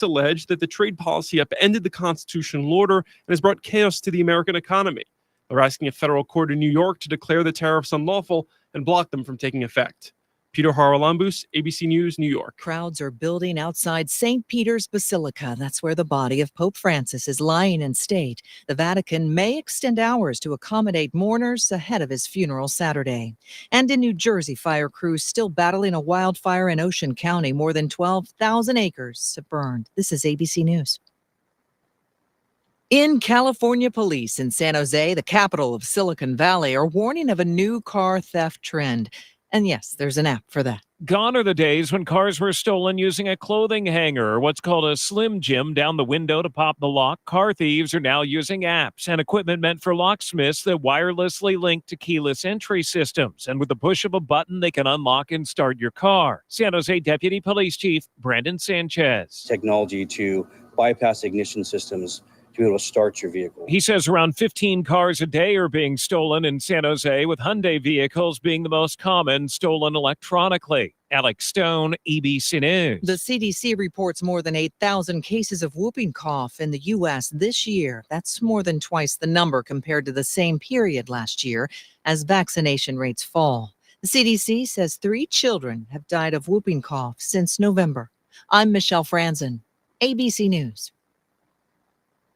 alleged that the trade policy upended the constitutional order and has brought chaos to the American economy. They're asking a federal court in New York to declare the tariffs unlawful and block them from taking effect. Peter Haralambous, ABC News, New York. Crowds are building outside St. Peter's Basilica. That's where the body of Pope Francis is lying in state. The Vatican may extend hours to accommodate mourners ahead of his funeral Saturday. And in New Jersey, fire crews still battling a wildfire in Ocean County. More than 12,000 acres have burned. This is ABC News. In California, police in San Jose, the capital of Silicon Valley, are warning of a new car theft trend. And yes, there's an app for that. Gone are the days when cars were stolen using a clothing hanger or what's called a Slim Jim down the window to pop the lock. Car thieves are now using apps and equipment meant for locksmiths that wirelessly link to keyless entry systems. And with the push of a button, they can unlock and start your car. San Jose Deputy Police Chief Brandon Sanchez. Technology to bypass ignition systems to be able to start your vehicle. He says around 15 cars a day are being stolen in San Jose, with Hyundai vehicles being the most common, stolen electronically. Alex Stone, ABC News. The CDC reports more than 8,000 cases of whooping cough in the U.S. this year. That's more than twice the number compared to the same period last year as vaccination rates fall. The CDC says 3 children have died of whooping cough since November. I'm Michelle Franzen, ABC News.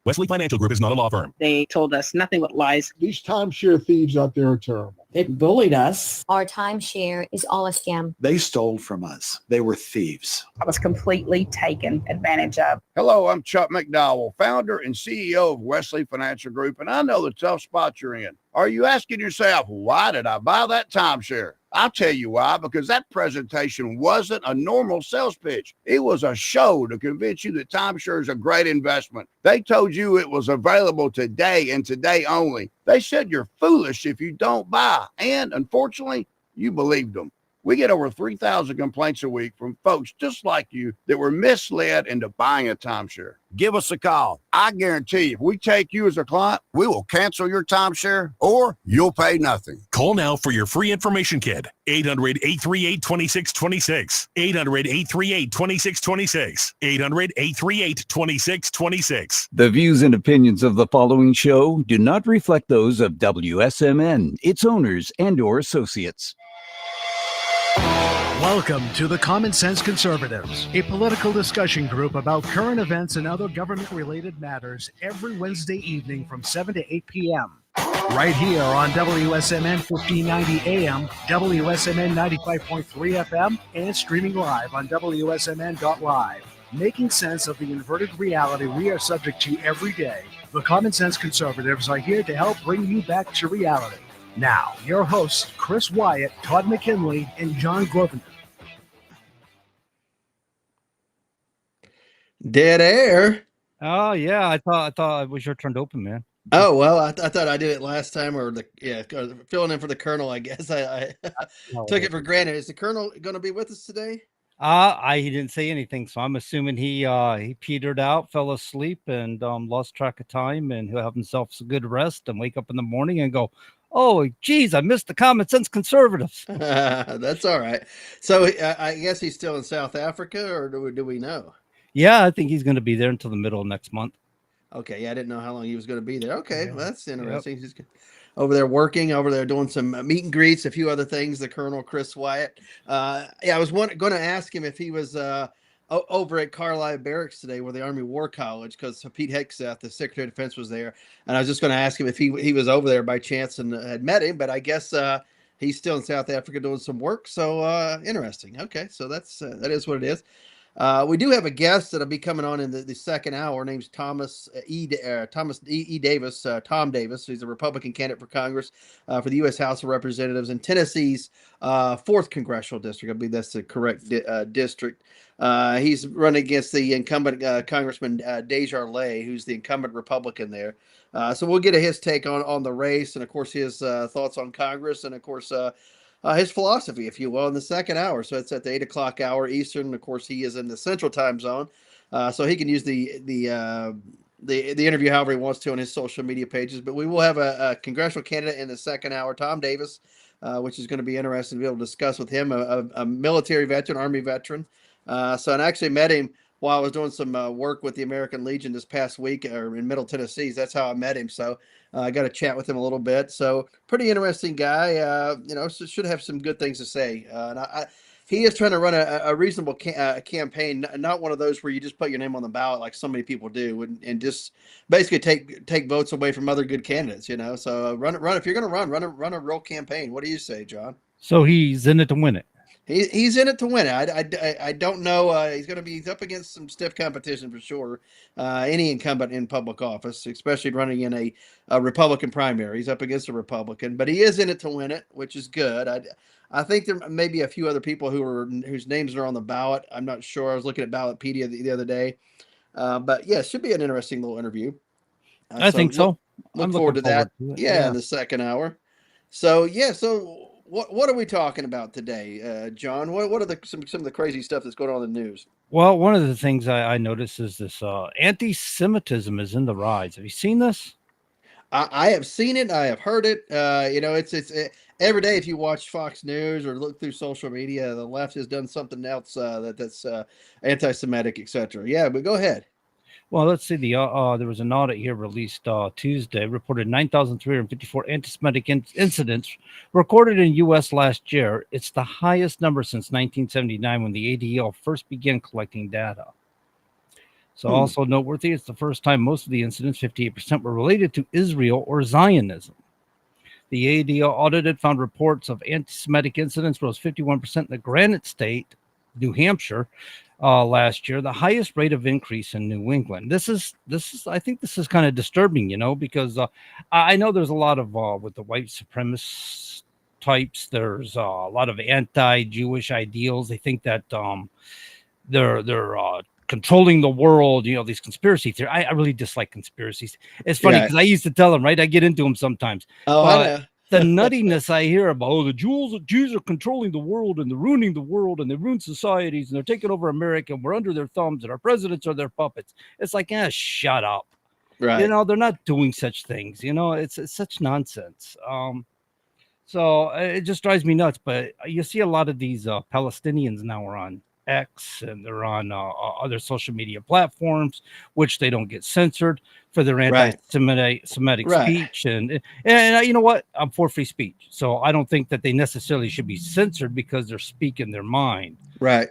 Wesley Financial Group is not a law firm. They told us nothing but lies. These timeshare thieves out there are terrible. They bullied us. Our timeshare is all a scam. They stole from us. They were thieves. I was completely taken advantage of. Hello, I'm Chuck McDowell, founder and CEO of Wesley Financial Group, and I know the tough spot you're in. Are you asking yourself, why did I buy that timeshare? I'll tell you why, because that presentation wasn't a normal sales pitch. It was a show to convince you that timeshare is a great investment. They told you it was available today and today only. They said you're foolish if you don't buy, and unfortunately, you believed them. We get over 3,000 complaints a week from folks just like you that were misled into buying a timeshare. Give us a call. I guarantee if we take you as a client, we will cancel your timeshare or you'll pay nothing. Call now for your free information kit. 800-838-2626. 800-838-2626. 800-838-2626. The views and opinions of the following show do not reflect those of WSMN, its owners, and/or associates. Welcome to the Common Sense Conservatives, a political discussion group about current events and other government-related matters every Wednesday evening from 7 to 8 p.m. Right here on WSMN 1590 AM, WSMN 95.3 FM, and streaming live on wsmn.live. Making sense of the inverted reality we are subject to every day, the Common Sense Conservatives are here to help bring you back to reality. Now, your hosts, Chris Wyatt, Todd McKinley, and John Grosvenor. Dead air. Oh, yeah. I thought it was your turn to open, man. Oh, well, I thought I did it last time, or filling in for the Colonel, I guess. I took it for granted. Is the Colonel going to be with us today? He didn't say anything, so I'm assuming he petered out, fell asleep, and lost track of time, and he'll have himself a good rest and wake up in the morning and go, oh, geez, I missed the Common Sense Conservatives. That's all right. So I guess he's still in South Africa, or do we know? Yeah, I think he's going to be there until the middle of next month. Okay, yeah, I didn't know how long he was going to be there. Okay, well, that's interesting. Yep. He's just over there working, over there doing some meet and greets, a few other things, the Colonel Chris Wyatt. I was going to ask him if he was over at Carlisle Barracks today, where the Army War College, because Pete Hegseth, the Secretary of Defense, was there. And I was just going to ask him if he was over there by chance and had met him, but I guess he's still in South Africa doing some work. So interesting. Okay, so that is what it is. We do have a guest that'll be coming on in the second hour. Her name's Thomas E. Davis. Tom Davis. He's a Republican candidate for Congress for the U.S. House of Representatives in Tennessee's 4th Congressional District. I believe that's the correct district. He's running against the incumbent Congressman Desjardins, who's the incumbent Republican there. So we'll get his take on the race and, of course, his thoughts on Congress and, of course, his philosophy, if you will, in the second hour. So it's at the 8 o'clock hour Eastern. Of course, he is in the Central Time Zone, so he can use the interview however he wants to on his social media pages. But we will have a congressional candidate in the second hour, Tom Davis, which is going to be interesting to be able to discuss with him, a military veteran, Army veteran. So I actually met him while I was doing some work with the American Legion this past week or in Middle Tennessee. That's how I met him. So I got to chat with him a little bit. So pretty interesting guy. Should have some good things to say. He is trying to run a reasonable campaign, not one of those where you just put your name on the ballot like so many people do, and just basically take votes away from other good candidates. So run. If you're going to run a real campaign. What do you say, John? So he's in it to win it. He's in it to win it. I don't know. He's up against some stiff competition for sure. Any incumbent in public office, especially running in a Republican primary, he's up against a Republican, but he is in it to win it, which is good. I think there may be a few other people whose names are on the ballot. I'm not sure. I was looking at Ballotpedia the other day, but yeah, it should be an interesting little interview. I think so. Look forward to that. Yeah, in the second hour. So What are we talking about today, John? What are some of the crazy stuff that's going on in the news? Well, one of the things I noticed is this anti-Semitism is in the rise. Have you seen this? I have seen it. I have heard it. It's every day. If you watch Fox News or look through social media, the left has done something else that's anti-Semitic, etc. Yeah, but go ahead. Well, let's see. There was an audit here released Tuesday, reported 9,354 anti-Semitic incidents recorded in U.S. last year. It's the highest number since 1979 when the ADL first began collecting data. So also noteworthy, it's the first time most of the incidents, 58%, were related to Israel or Zionism. The ADL audited found reports of anti-Semitic incidents rose 51% in the Granite State, New Hampshire, last year, the highest rate of increase in New England. This is I think this is kind of disturbing, because I know there's a lot of with the white supremacist types, there's a lot of anti-Jewish ideals. They think that they're controlling the world, these conspiracy theories. I really dislike conspiracies. It's funny because I used to tell them, right? I get into them sometimes. I know. The nuttiness I hear about, the Jews are controlling the world and they're ruining the world and they ruin societies and they're taking over America and we're under their thumbs and our presidents are their puppets. It's like, shut up. Right. They're not doing such things. It's such nonsense. So it just drives me nuts. But you see a lot of these Palestinians now are on X and they're on other social media platforms, which they don't get censored for their anti-Semitic speech. And you know what? I'm for free speech. So I don't think that they necessarily should be censored because they're speaking their mind. Right.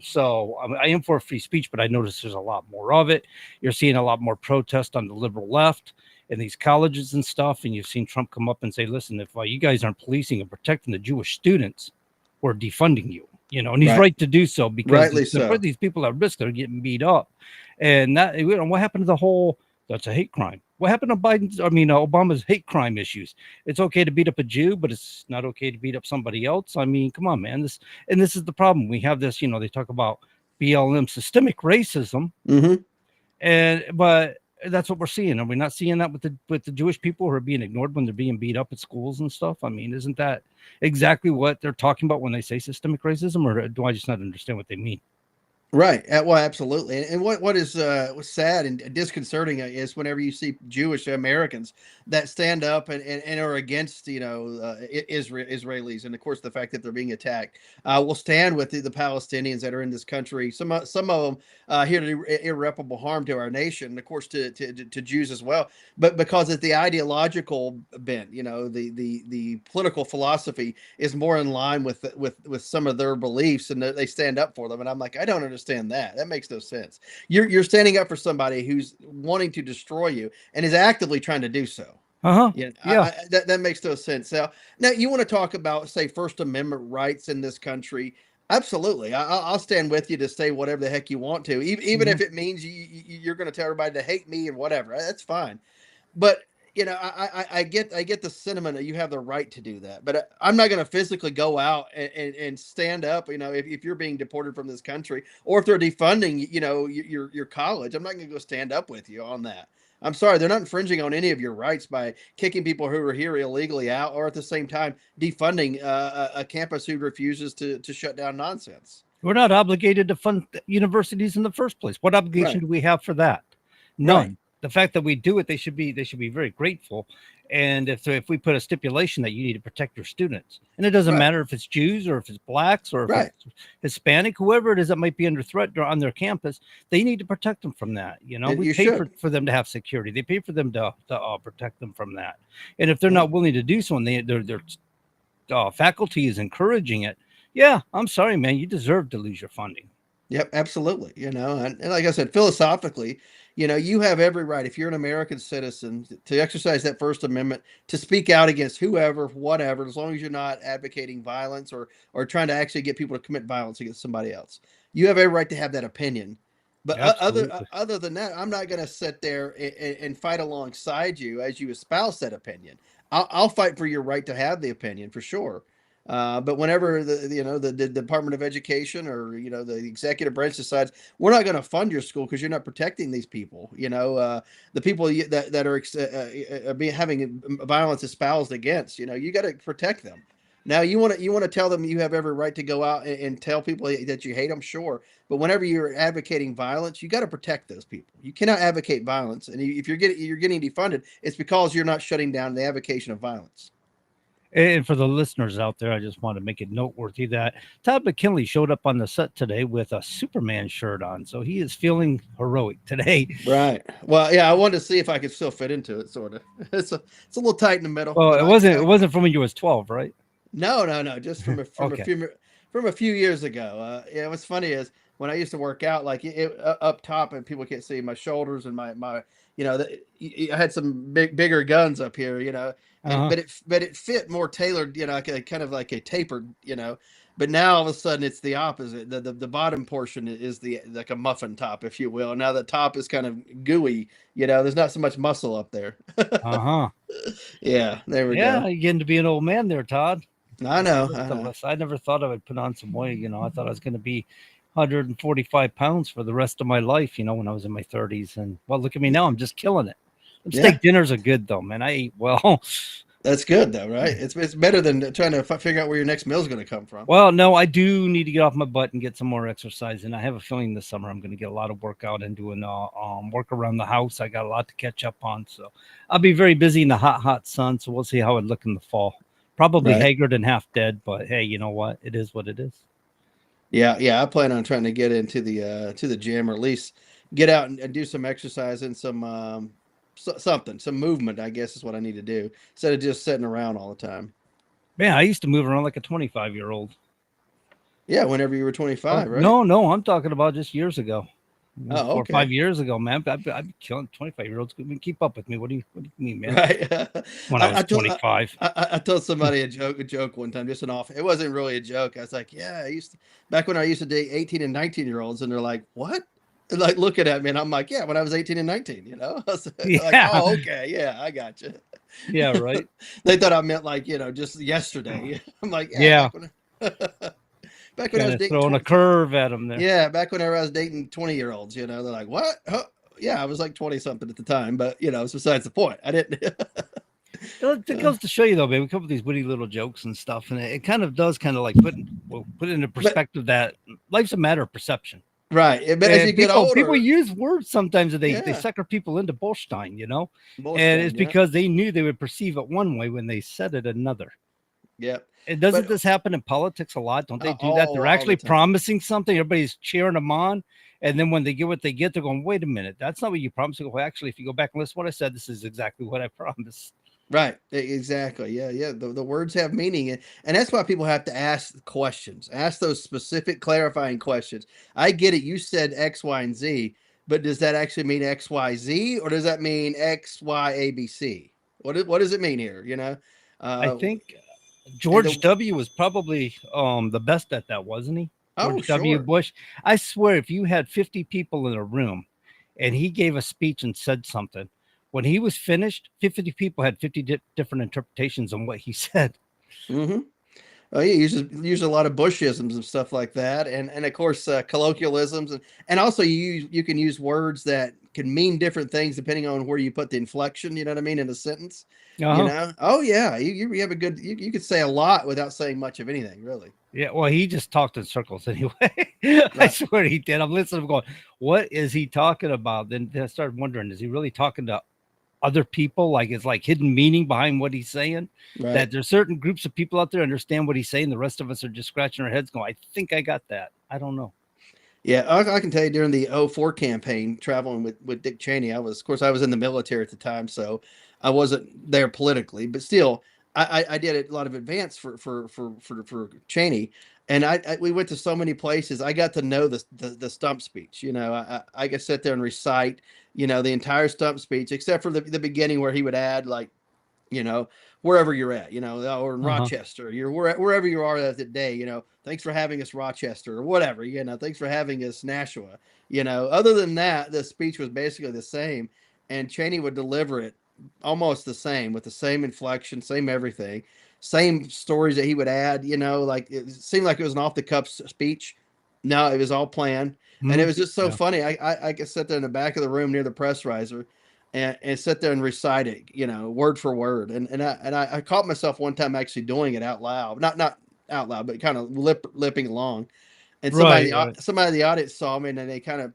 So I am for free speech, but I notice there's a lot more of it. You're seeing a lot more protest on the liberal left in these colleges and stuff. And you've seen Trump come up and say, listen, if you guys aren't policing and protecting the Jewish students, we're defunding you. And he's right to do so because these people at risk, they're getting beat up. And that, what happened to the whole, that's a hate crime. What happened to Obama's hate crime issues? It's okay to beat up a Jew, but it's not okay to beat up somebody else. I mean, come on, man. This is the problem. We have this, they talk about BLM, systemic racism. But that's what we're seeing. Are we not seeing that with the Jewish people who are being ignored when they're being beat up at schools and stuff? I mean, isn't that exactly what they're talking about when they say systemic racism, or do I just not understand what they mean? Right. Well, absolutely. And what is what's sad and disconcerting is whenever you see Jewish Americans that stand up and are against, Israelis. And of course, the fact that they're being attacked, will stand with the Palestinians that are in this country. Some of them here to do irreparable harm to our nation, and of course to Jews as well. But because of the ideological bent, the political philosophy is more in line with some of their beliefs, and they stand up for them. And I'm like, I don't understand that makes no sense. You're standing up for somebody who's wanting to destroy you and is actively trying to do so. That makes no sense. Now you want to talk about, say, First Amendment rights in this country? Absolutely. I'll stand with you to say whatever the heck you want to, even if it means you're going to tell everybody to hate me and whatever. That's fine. But I get the sentiment that you have the right to do that, but I'm not going to physically go out and stand up. If you're being deported from this country, or if they're defunding, your college, I'm not going to go stand up with you on that. I'm sorry, they're not infringing on any of your rights by kicking people who are here illegally out, or at the same time defunding a campus who refuses to shut down nonsense. We're not obligated to fund universities in the first place. What obligation do we have for that? None. the fact that we do it, they should be very grateful. And if we put a stipulation that you need to protect your students, and it doesn't matter if it's Jews or if it's blacks or if it's Hispanic, whoever it is that might be under threat on their campus, they need to protect them from that. We pay for them to have security. They pay for them to protect them from that. And if they're not willing to do so, and their faculty is encouraging it, yeah, I'm sorry, man, you deserve to lose your funding. Yep, absolutely. And like I said, philosophically, you have every right, if you're an American citizen, to exercise that First Amendment, to speak out against whoever, whatever, as long as you're not advocating violence or trying to actually get people to commit violence against somebody else. You have every right to have that opinion. But other than that, I'm not going to sit there and fight alongside you as you espouse that opinion. I'll fight for your right to have the opinion for sure. But whenever the Department of Education or the executive branch decides we're not going to fund your school because you're not protecting these people, the people that are having violence espoused against, you got to protect them. Now you want to tell them you have every right to go out and tell people that you hate them, sure. But whenever you're advocating violence, you got to protect those people. You cannot advocate violence, and if you're getting defunded, it's because you're not shutting down the advocation of violence. And for the listeners out there, I just want to make it noteworthy that Todd McKinley showed up on the set today with a Superman shirt on. So he is feeling heroic today. Right. Well, yeah, I wanted to see if I could still fit into it, sort of. It's a little tight in the middle. Well, it wasn't from when you was 12, right? No. Just from a few years ago. Yeah, what's funny is when I used to work out, like up top, and people can't see my shoulders and my I had some bigger guns up here, but it fit more tailored, kind of like a tapered, but now all of a sudden it's the opposite. The bottom portion is like a muffin top, if you will. Now the top is kind of gooey, there's not so much muscle up there. Yeah, there we go. Yeah, you're getting to be an old man there, Todd. I know. I never thought I would put on some weight. I thought I was going to be 145 pounds for the rest of my life, when I was in my 30s. And well, look at me now. I'm just killing it. Steak dinners are good, though, man. I eat well. That's good, though, right? It's better than trying to figure out where your next meal is going to come from. Well, no, I do need to get off my butt and get some more exercise. And I have a feeling this summer I'm going to get a lot of workout and doing work around the house. I got a lot to catch up on. So I'll be very busy in the hot sun. So we'll see how it look in the fall. Probably haggard and half dead. But, hey, you know what? It is what it is. Yeah. I plan on trying to get into the gym, or at least get out and do some exercise and some movement, I guess is what I need to do, instead of just sitting around all the time. Man, I used to move around like a 25-year-old. Yeah, whenever you were 25, right? No, I'm talking about just years ago. 4 or 5 years ago, man. I've been killing 25-year-olds. Keep up with me. What do you mean, man? Right. When I was 25. I told somebody a joke one time, just it wasn't really a joke. I was like, yeah, back when I used to date 18 and 19-year-olds, and they're like, what? And like looking at me, and I'm like, yeah, when I was 18 and 19, I was like, oh, okay, yeah, I got you. Yeah, right. They thought I meant like, just yesterday. I'm like, yeah. Back when I was dating, throwing a curve at them there. Yeah, back when I was dating 20-year-olds, they're like, what? Huh? Yeah, I was like 20 something at the time, but it's besides the point. I didn't. It goes to show you, though, man. We come up with these witty little jokes and stuff, and it kind of does like put into perspective that life's a matter of perception. Right. But as you get older, people use words sometimes that they sucker people into Bullstein, and it's because they knew they would perceive it one way when they said it another. Yep. And doesn't this happen in politics a lot? Don't they do that? They're actually promising something. Everybody's cheering them on. And then when they get what they get, they're going, wait a minute. That's not what you promised. Well, actually, if you go back and listen to what I said, this is exactly what I promised. Right. Exactly. Yeah. The words have meaning. And that's why people have to ask questions. Ask those specific clarifying questions. I get it. You said X, Y, and Z, but does that actually mean X, Y, Z? Or does that mean X, Y, A, B, C? What does it mean here? I think George W. was probably the best at that, wasn't he? George W. Bush. I swear, if you had 50 people in a room and he gave a speech and said something, when he was finished, 50 people had 50 different interpretations on what he said. Mm-hmm. Oh, yeah, he used a lot of Bushisms and stuff like that, and of course colloquialisms, and also you can use words that can mean different things depending on where you put the inflection. You know what I mean, in a sentence. Oh yeah, you have a good. You could say a lot without saying much of anything, really. Yeah, well, he just talked in circles anyway. I swear he did. I'm listening, I'm going, what is he talking about? Then I started wondering, is he really talking to other people? Like, it's like hidden meaning behind what he's saying. Right. That there's certain groups of people out there understand what he's saying. The rest of us are just scratching our heads going, I think I got that. I don't know. Yeah, I can tell you during the '04 campaign, traveling with Dick Cheney, I was in the military at the time, so I wasn't there politically, but still, I did a lot of advance for Cheney, and we went to so many places. I got to know the stump speech. You know, I could sit there and recite, you know, the entire stump speech, except for the beginning where he would add like, you know, wherever you're at, you know, or in Rochester, you're wherever you are that day, you know, thanks for having us Rochester or whatever, you know, thanks for having us Nashua, you know. Other than that, the speech was basically the same, and Cheney would deliver it almost the same with the same inflection, same everything, same stories that he would add, you know, like it seemed like it was an off the cuff speech. No, it was all planned. And it was just so funny. I could sit there in the back of the room near the press riser and sit there and recite it, you know, word for word. And I caught myself one time actually doing it out loud, not out loud, but kind of lipping along. And somebody in the audience saw me, and then they kind of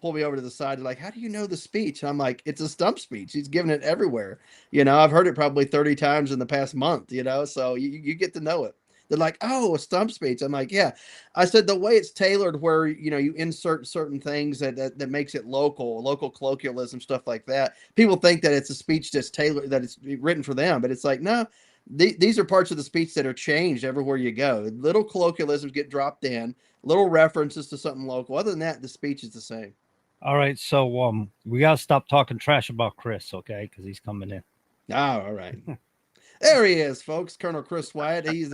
pulled me over to the side. They're like, "How do you know the speech?" And I'm like, "It's a stump speech. He's giving it everywhere. You know, I've heard it probably 30 times in the past month. You know, so you get to know it." They're like, "Oh, a stump speech." I'm like, "Yeah." I said the way it's tailored, where you know you insert certain things that makes it local colloquialism, stuff like that. People think that it's a speech that's tailored, that it's written for them, but it's like, no. These are parts of the speech that are changed everywhere you go. Little colloquialisms get dropped in, little references to something local. Other than that, the speech is the same. All right, so we gotta stop talking trash about Chris, okay? Because he's coming in. Oh, all right. There he is, folks. Colonel Chris Wyatt. He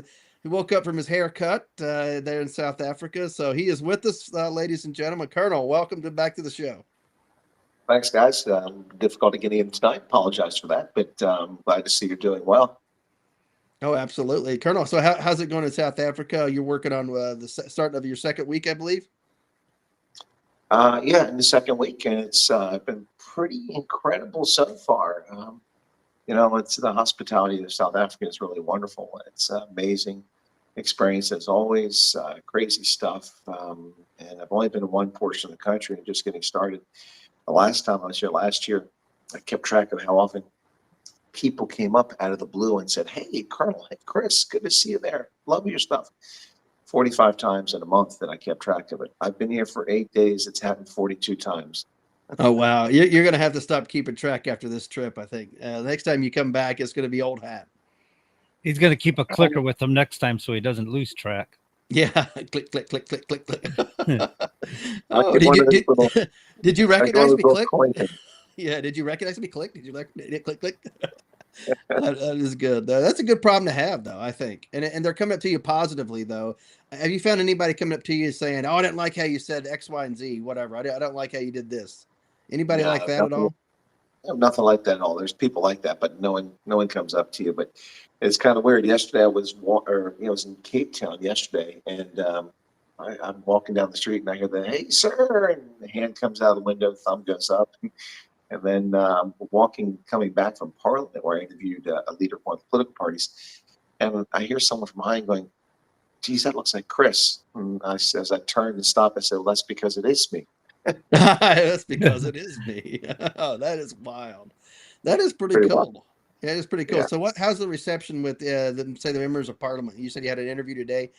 woke up from his haircut there in South Africa, so he is with us, ladies and gentlemen. Colonel, welcome back to the show. Thanks, guys. Difficulty getting in tonight. Apologize for that, but glad to see you're doing well. Oh, absolutely, Colonel. So how's it going in South Africa? You're working on the start of your second week, I believe. Yeah, in the second week, and it's been pretty incredible so far. You know, it's the hospitality of South Africa is really wonderful. It's an amazing experience as always. Crazy stuff, and I've only been in one portion of the country and just getting started. The last time I was here last year, I kept track of how often people came up out of the blue and said, "Hey, Colonel, hey, Chris, good to see you there. Love your stuff." 45 times in a month that I kept track of it. I've been here for 8 days. It's happened 42 times. Oh, wow. You're going to have to stop keeping track after this trip, I think. Next time you come back, it's going to be old hat. He's going to keep a clicker with him next time so he doesn't lose track. Yeah. Click, click, click, click, click, click. Oh, did you recognize me, Click? Yeah. Did you recognize me, Click? Did you click, click? That is good. That's a good problem to have, though, I think. And they're coming up to you positively, though. Have you found anybody coming up to you saying, "Oh, I didn't like how you said X, Y, and Z, whatever. I don't like how you did this." Anybody like that at all? Nothing like that at all. There's people like that, but no one comes up to you. But it's kind of weird. Yesterday I was was in Cape Town yesterday, and I'm walking down the street and I hear the "Hey, sir," and the hand comes out of the window, thumb goes up. And then coming back from Parliament, where I interviewed a leader of one of the political parties, and I hear someone from behind going, "Geez, that looks like Chris." And as I turned and stopped, I said, "Well, that's because it is me." That's because it is me. Oh, that is wild. That is pretty cool. Wild. Yeah, it's pretty cool. Yeah. So how's the reception with the members of Parliament? You said you had an interview today.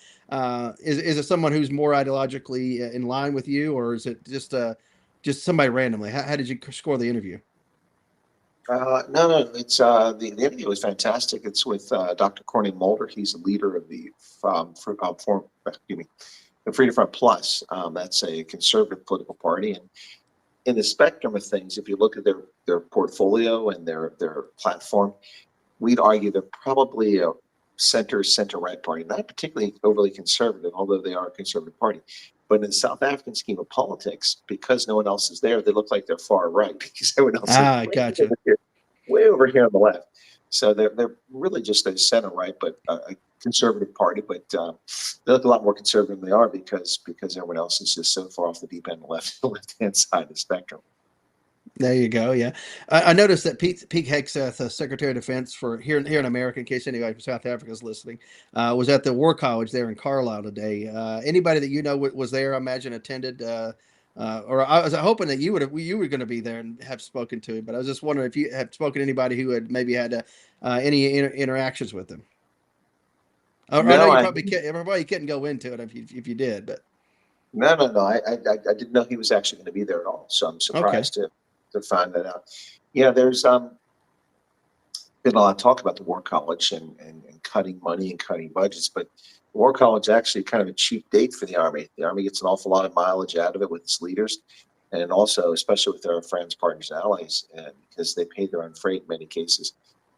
Is it someone who's more ideologically in line with you, or is it just somebody randomly? How did you score the interview? No. It's the interview was fantastic. It's with Dr. Corny Mulder. He's the leader of the Freedom Front Plus. That's a conservative political party, and in the spectrum of things, if you look at their portfolio and their platform, we'd argue they're probably a center right party, not particularly overly conservative, although they are a conservative party. But in the South African scheme of politics, because no one else is there, they look like they're far right because everyone else is way over here on the left. So they're really just a center right, but a conservative party. But they look a lot more conservative than they are because everyone else is just so far off the deep end, the left hand side of the spectrum. There you go. Yeah, I noticed that Pete Hegseth, Secretary of Defense for here in America, in case anybody from South Africa is listening, was at the War College there in Carlisle today. Anybody that you know was there, I imagine, attended. Or I was hoping that you were going to be there and have spoken to him, but I was just wondering if you have spoken to anybody who had maybe had any interactions with him. I know you probably couldn't go into it if you did, but No. I didn't know he was actually going to be there at all, so I'm surprised to find that out. Yeah, there's been a lot of talk about the War College and cutting money and cutting budgets, but the War College is actually kind of a cheap date for the Army. The Army gets an awful lot of mileage out of it with its leaders, and also especially with their friends, partners, and allies, because they pay their own freight in many cases.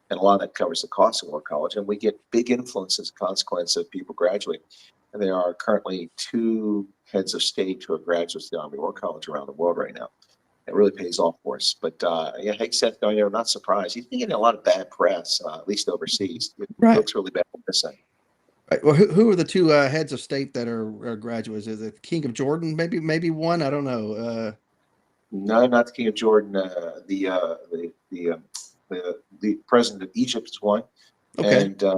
And a lot of that covers the cost of War College, and we get big influence as a consequence of people graduating. And there are currently 2 heads of state who are graduates of the Army War College around the world right now. It really pays off for us. But yeah, Hegseth going there, I'm not surprised. He's been getting a lot of bad press, at least overseas. It looks really bad on this end. Right. Well, who are the 2 heads of state that are graduates? Is it King of Jordan? Maybe one. I don't know. No, not the King of Jordan. The president of Egypt is one. Okay. And then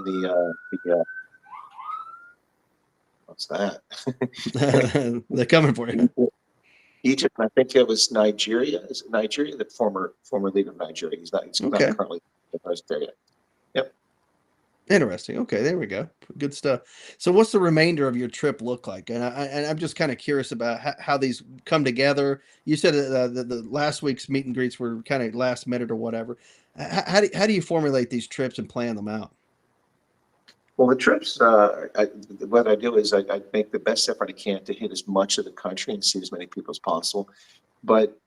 the what's that? They're coming for you. Egypt. I think it was Nigeria. Is it Nigeria? The former leader of Nigeria. He's not currently the president there yet. Yep. Interesting. Okay, there we go. Good stuff. So, what's the remainder of your trip look like? And I'm just kind of curious about how these come together. You said the last week's meet and greets were kind of last minute or whatever. How do you formulate these trips and plan them out? Well, the trips, what I do is I make the best effort I can to hit as much of the country and see as many people as possible. But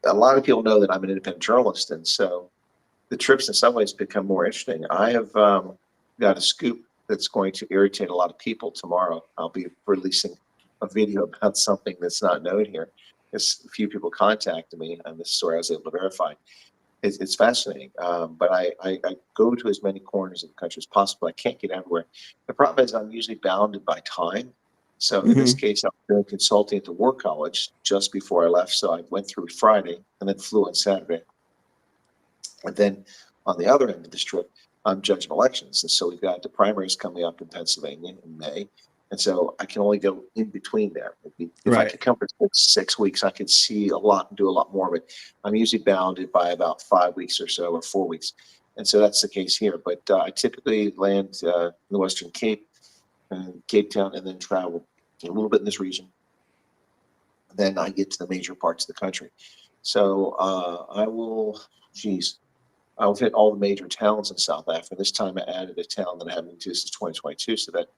a lot of people know that I'm an independent journalist, and so the trips in some ways become more interesting. I have got a scoop that's going to irritate a lot of people tomorrow. I'll be releasing a video about something that's not known here. There's a few people contacted me, and this is where I was able to verify. It's fascinating, but I go to as many corners of the country as possible. I can't get everywhere. The problem is I'm usually bounded by time. So in this case, I was doing consulting at the War College just before I left. So I went through Friday and then flew on Saturday. And then on the other end of this trip, I'm judging elections. And so we've got the primaries coming up in Pennsylvania in May. And so I can only go in between there. If I could come for 6 weeks, I could see a lot and do a lot more. But I'm usually bounded by about 5 weeks or so, or 4 weeks. And so that's the case here. But I typically land in the Western Cape and Cape Town, and then travel a little bit in this region. Then I get to the major parts of the country. So I'll hit all the major towns in South Africa. This time I added a town that I haven't been to since 2022, so that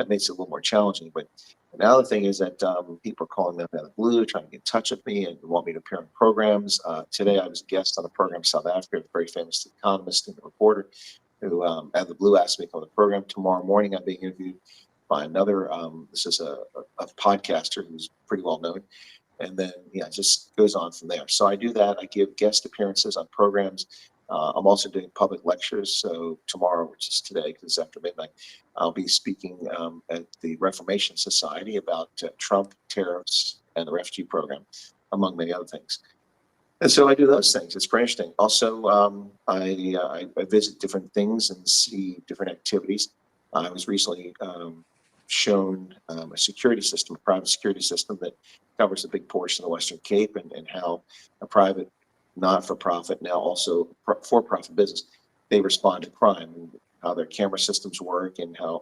makes it a little more challenging. But another thing is that people are calling me up out of the blue, trying to get in touch with me and want me to appear on programs. Today I was a guest on a program in South Africa, a very famous economist and reporter who out of the blue asked me to come on the program. Tomorrow morning I'm being interviewed by another, this is a podcaster who's pretty well known. And then, it just goes on from there. So I do that. I give guest appearances on programs. I'm also doing public lectures. So tomorrow, which is today, because it's after midnight, I'll be speaking at the Reformation Society about Trump, tariffs, and the refugee program, among many other things. And so I do those things. It's pretty interesting. Also, I visit different things and see different activities. I was recently shown a security system, a private security system that covers a big portion of the Western Cape, and how a private, not-for-profit, now also for-profit business, they respond to crime, and how their camera systems work, and how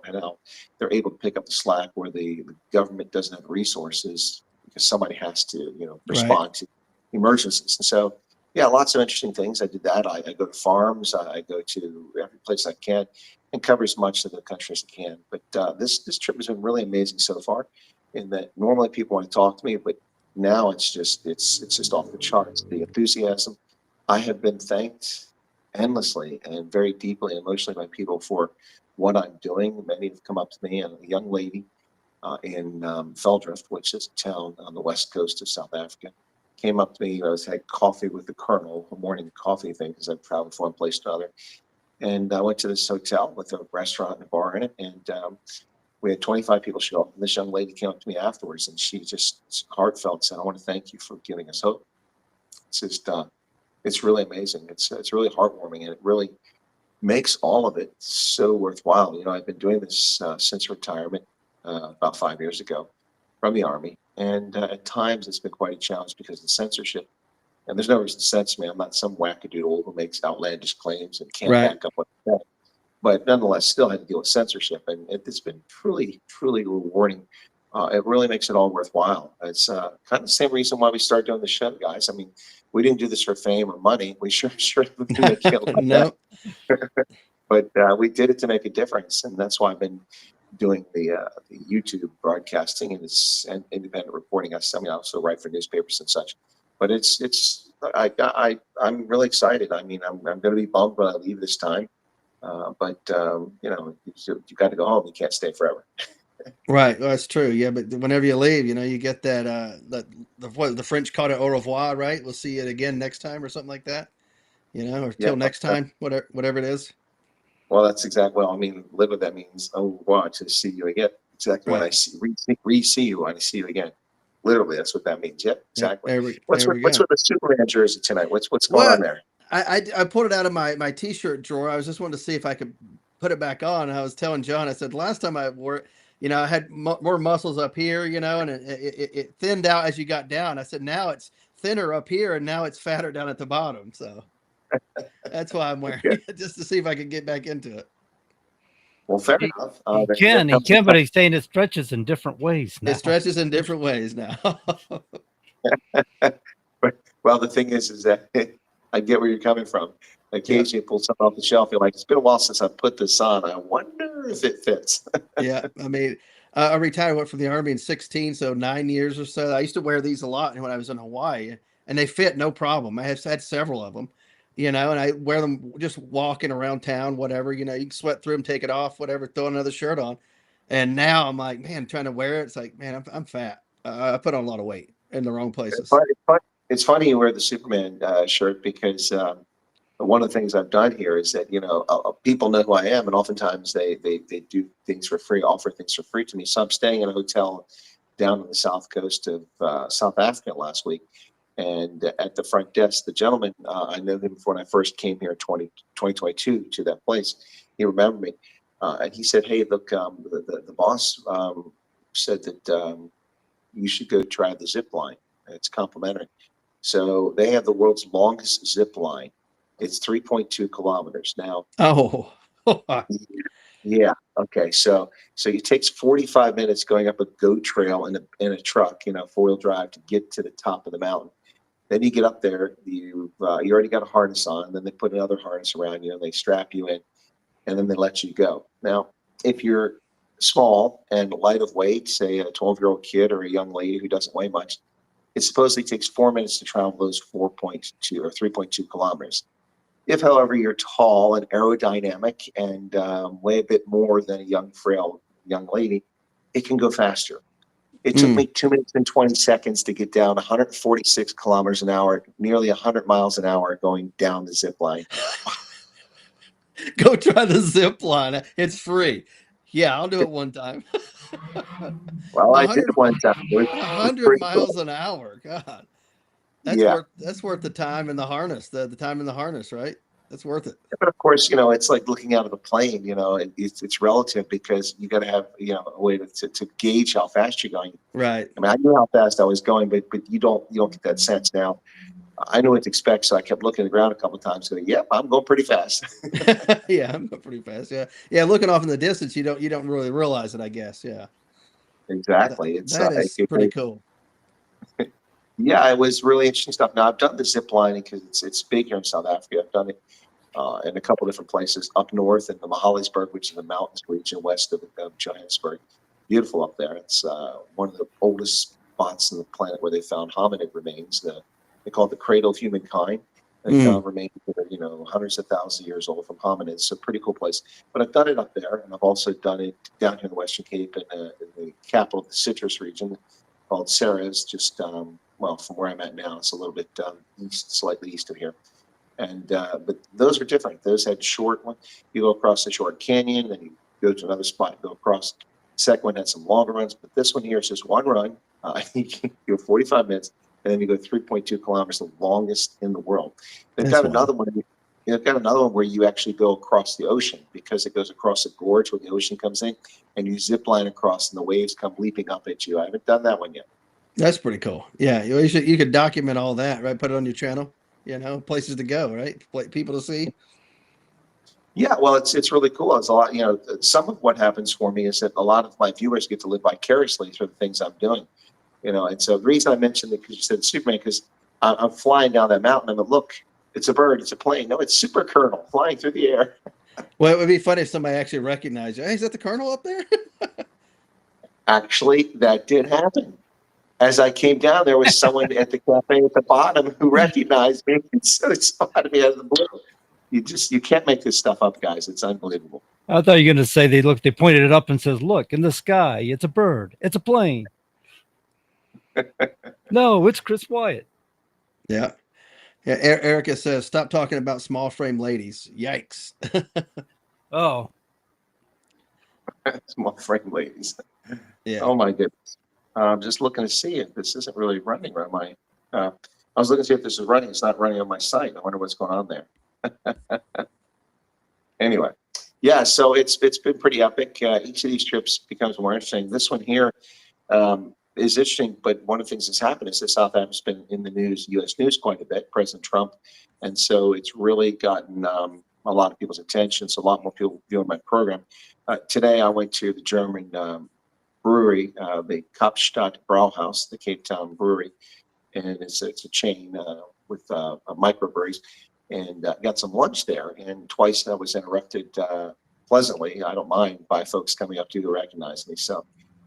they're able to pick up the slack where the government doesn't have the resources, because somebody has to, respond to emergencies. And so, lots of interesting things. I did that. I go to farms. I go to every place I can, and cover as much of the country as I can. But this trip has been really amazing so far, in that normally people want to talk to me, but now it's just off the charts. The enthusiasm. I have been thanked endlessly and very deeply and emotionally by people for what I'm doing. Many have come up to me, and a young lady in Veldrift, which is a town on the west coast of South Africa, came up to me. I had coffee with the colonel, a morning coffee thing, because I've traveled from one place to another. And I went to this hotel with a restaurant and a bar in it, and we had 25 people show up. And this young lady came up to me afterwards, and she just heartfelt said, "I want to thank you for giving us hope." It's just, it's really amazing. It's really heartwarming, and it really makes all of it so worthwhile. You know, I've been doing this since retirement about 5 years ago from the Army, and at times it's been quite a challenge because of the censorship. And there's no reason to censor me. I'm not some wackadoodle who makes outlandish claims and can't Right. back up what I'm saying. But nonetheless, still had to deal with censorship, and it's been truly, truly rewarding. It really makes it all worthwhile. It's kind of the same reason why we started doing the show, guys. I mean, we didn't do this for fame or money. We sure didn't make it like No. that. But we did it to make a difference, and that's why I've been doing the YouTube broadcasting and this and independent reporting. I mean, I also write for newspapers and such. But I'm really excited. I mean, I'm going to be bummed when I leave this time. But you know, you got to go home. You can't stay forever. Right, well, that's true. Yeah, but whenever you leave, you know, you get that the French call it au revoir, right? We'll see it again next time or something like that. You know, or till next time, whatever it is. Well, that's exactly. Well, I mean, live with that means au revoir, to see you again. Exactly. When I see you, when I see you again. Literally, that's what that means. Yep, exactly. What's with the Superman jersey tonight? What's going on there? I pulled it out of my t-shirt drawer. I was just wanting to see if I could put it back on. And I was telling John, I said, last time I wore it, you know, I had more muscles up here, you know, and it thinned out as you got down. I said, now it's thinner up here and now it's fatter down at the bottom. So that's why I'm wearing it, just to see if I could get back into it. Well, fair enough. He can, but he's saying it stretches in different ways now. It stretches in different ways now. Well, the thing is that I get where you're coming from. Occasionally, you pull something off the shelf. You're like, it's been a while since I put this on. I wonder if it fits. Yeah, I mean, I retired, went from the Army in 16, so 9 years or so. I used to wear these a lot when I was in Hawaii, and they fit no problem. I have had several of them, you know, and I wear them just walking around town, whatever. You know, you can sweat through them, take it off, whatever, throw another shirt on. And now I'm like, man, trying to wear it. It's like, man, I'm fat. I put on a lot of weight in the wrong places. It's funny you wear the Superman shirt because one of the things I've done here is that, you know, people know who I am, and oftentimes they do things for free, offer things for free to me. So I'm staying in a hotel down on the south coast of South Africa last week. And at the front desk, the gentleman, I know him when I first came here in 2022 to that place. He remembered me. And he said, hey, look, the boss said that you should go try the zip line. It's complimentary. So they have the world's longest zip line. It's 3.2 kilometers now. Oh, yeah. Okay. So it takes 45 minutes going up a goat trail in a truck, you know, 4-wheel drive to get to the top of the mountain. Then you get up there, you already got a harness on, and then they put another harness around you and they strap you in, and then they let you go. Now, if you're small and light of weight, say a 12-year-old kid or a young lady who doesn't weigh much, it supposedly takes 4 minutes to travel those 4.2 or 3.2 kilometers. If, however, you're tall and aerodynamic and weigh a bit more than a young, frail young lady, it can go faster. It took me 2 minutes and 20 seconds to get down 146 kilometers an hour, nearly 100 miles an hour going down the zip line. Go try the zip line. It's free. Yeah, I'll do it one time. Well, I did it one time. 100 miles an hour. God, Yeah. that's worth the time in the harness. The time in the harness, right? That's worth it. But of course, you know, it's like looking out of a plane. You know, it's relative because you got to have, you know, a way to gauge how fast you're going. Right. I mean, I knew how fast I was going, but you don't get that sense now. I knew what to expect, so I kept looking at the ground a couple of times. Going, yep, I'm going pretty fast. Yeah, I'm going pretty fast. Yeah, yeah. Looking off in the distance, you don't really realize it, I guess. Yeah. Exactly. That is pretty cool. Yeah, it was really interesting stuff. Now I've done the zip lining because it's big here in South Africa. I've done it in a couple different places up north in the Mahalisburg, which is the mountains region west of Johannesburg. Beautiful up there. It's one of the oldest spots on the planet where they found hominid remains. They call it the cradle of humankind. They found remains that are, you know, hundreds of thousands of years old from hominids. So pretty cool place. But I've done it up there, and I've also done it down here in the Western Cape in the capital of the citrus region called Ceres, just well, from where I'm at now, it's a little bit east, slightly east of here. And but those are different. Those had short one. You go across the short canyon, then you go to another spot, go across. The second one had some longer runs, but this one here is just one run. You go 45 minutes, and then you go 3.2 kilometers, the longest in the world. They've That's got another one. They've got another one where you actually go across the ocean because it goes across a gorge where the ocean comes in, and you zip line across, and the waves come leaping up at you. I haven't done that one yet. That's pretty cool. Yeah, you could document all that, right? Put it on your channel. Places to go, right? People to see. Yeah, well, it's really cool. It's a lot. Some of what happens for me is that a lot of my viewers get to live vicariously through the things I'm doing. And so the reason I mentioned it, because you said Superman, because I'm flying down that mountain, and look, it's a bird, it's a plane. No, it's Super Colonel flying through the air. Well, it would be funny if somebody actually recognized you. Hey, is that the Colonel up there? Actually, that did happen. As I came down, there was someone at the cafe at the bottom who recognized me and spotted me out of the blue. You can't make this stuff up, guys. It's unbelievable. I thought you were going to say they pointed it up and says, "Look in the sky, it's a bird, it's a plane." No, it's Chris Wyatt. Yeah. Erica says, "Stop talking about small frame ladies." Yikes. Oh. Small frame ladies. Yeah. Oh my goodness. I'm just looking to see if this isn't really running on my. I was looking to see if this is running. It's not running on my site. I wonder what's going on there. Anyway, yeah. So it's been pretty epic. Each of these trips becomes more interesting. This one here is interesting, but one of the things that's happened is that South Africa's been in the news, U.S. news, quite a bit. President Trump, and so it's really gotten a lot of people's attention. So a lot more people viewing my program. Today, I went to the German brewery, the Kapstadt Brauhaus, the Cape Town brewery, and it's a chain with microbreweries, and got some lunch there. And twice I was interrupted pleasantly. I don't mind by folks coming up to you to recognize me. So,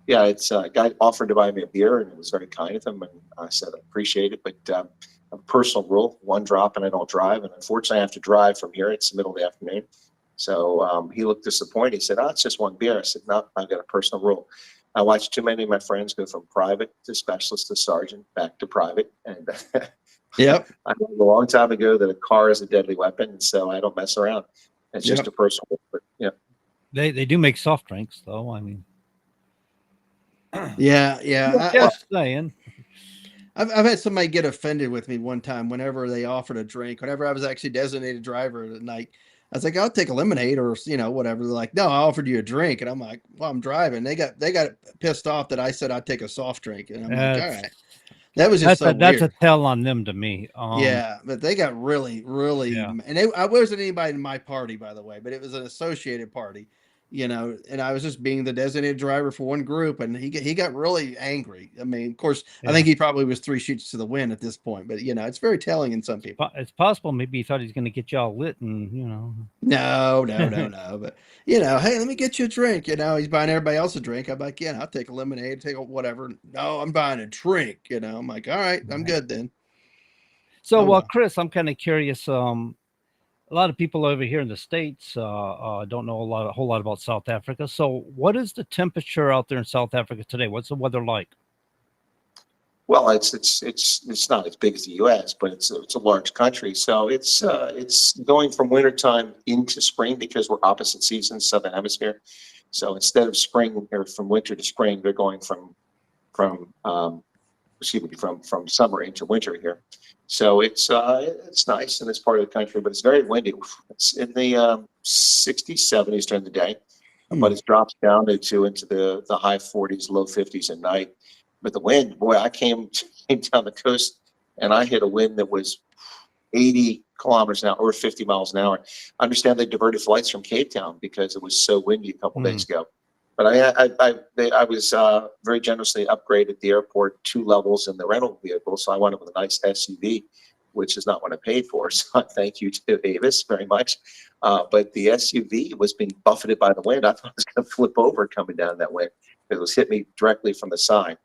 yeah, it's a guy offered to buy me a beer, and it was very kind of him. And I said I appreciate it, but a personal rule: one drop, and I don't drive. And unfortunately, I have to drive from here. It's the middle of the afternoon. So he looked disappointed. He said, "Oh, it's just one beer." I said, "No, I've got a personal rule. I watched too many of my friends go from private to specialist to sergeant, back to private." And yep, I learned a long time ago that a car is a deadly weapon, and so I don't mess around. It's just a personal rule. But yeah, They do make soft drinks, though. I mean, yeah. Just saying. I've had somebody get offended with me one time whenever they offered a drink. Whenever I was actually designated driver at night, I was like, "I'll take a lemonade or whatever." They're like, "No, I offered you a drink," and I'm like, "Well, I'm driving." They got pissed off that I said I'd take a soft drink, and I'm like, "All right." That was just that's a tell on them to me. Yeah, but they got really, and I wasn't anybody in my party, by the way, but it was an associated party, and I was just being the designated driver for one group, and he got really angry. I mean, of course, I think he probably was 3 sheets to the wind at this point, but it's very telling in some people. It's possible maybe he thought he's going to get y'all lit, and No, but hey, let me get you a drink. He's buying everybody else a drink. I'm like, yeah, I'll take a lemonade, take a whatever. No, I'm buying a drink. I'm like, all right, I'm good then. So, Chris, I'm kind of curious. A lot of people over here in the States don't know a whole lot about South Africa. So what is the temperature out there in South Africa today? What's the weather like? Well, it's not as big as the U.S., but it's a large country. So it's going from wintertime into spring because we're opposite seasons, Southern Hemisphere. So instead of spring or from winter to spring, they're going from summer into winter here. So it's nice in this part of the country, but it's very windy. It's in the 60s, 70s during the day, but it drops down into the high 40s, low 50s at night. But the wind, boy, I came down the coast and I hit a wind that was 80 kilometers an hour or 50 miles an hour. I understand they diverted flights from Cape Town because it was so windy a couple days ago. But I was very generously upgraded the airport 2 levels in the rental vehicle, so I wound up with a nice SUV, which is not what I paid for. So thank you to Avis very much. But the SUV was being buffeted by the wind. I thought it was going to flip over coming down that wind. It was hit me directly from the side.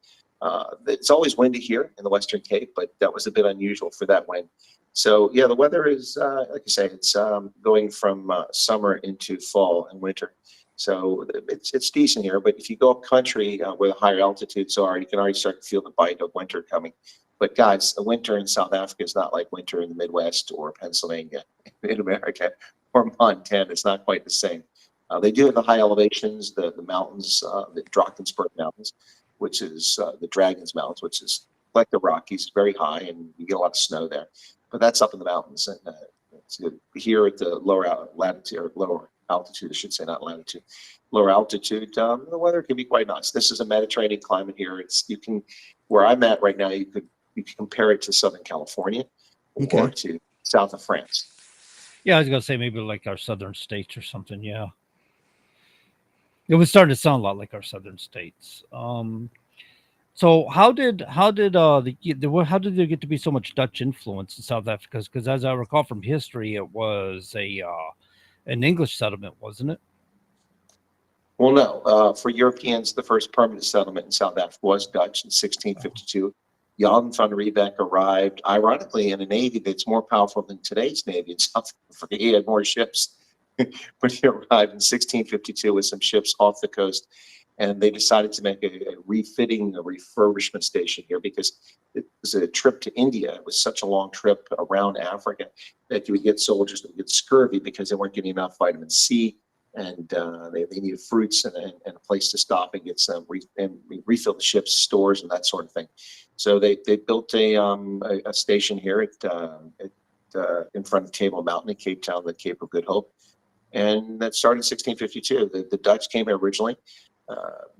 It's always windy here in the Western Cape, but that was a bit unusual for that wind. So yeah, the weather is like I say, it's going from summer into fall and winter. So it's decent here, but if you go up country where the higher altitudes are, you can already start to feel the bite of winter coming. But guys, the winter in South Africa is not like winter in the Midwest or Pennsylvania in America or Montana. It's not quite the same. They do have the high elevations, the mountains, the Drakensberg Mountains, which is the Dragons Mountains, which is like the Rockies, very high, and you get a lot of snow there. But that's up in the mountains, and here at the lower latitude, or lower altitude, I should say, not latitude, lower altitude, the weather can be quite nice. This is a Mediterranean climate here. Where I'm at right now, you can compare it to Southern California or to south of France. Yeah, I was gonna say maybe like our southern states or something. Yeah, it was starting to sound a lot like our southern states. So how did how did there get to be so much Dutch influence in South Africa? Because as I recall from history, it was an English settlement, wasn't it? Well, no. For Europeans, the first permanent settlement in South Africa was Dutch in 1652. Jan van Riebeck arrived, ironically, in a navy that's more powerful than today's navy in South Africa. He had more ships, but he arrived in 1652 with some ships off the coast, and they decided to make a refurbishment station here because it was a trip to India. It was such a long trip around Africa that you would get soldiers that would get scurvy because they weren't getting enough vitamin C. And they needed fruits and a place to stop and get some refill the ship's stores and that sort of thing. So they built a station here in front of Table Mountain in Cape Town, the Cape of Good Hope, and that started in 1652. The Dutch came here originally.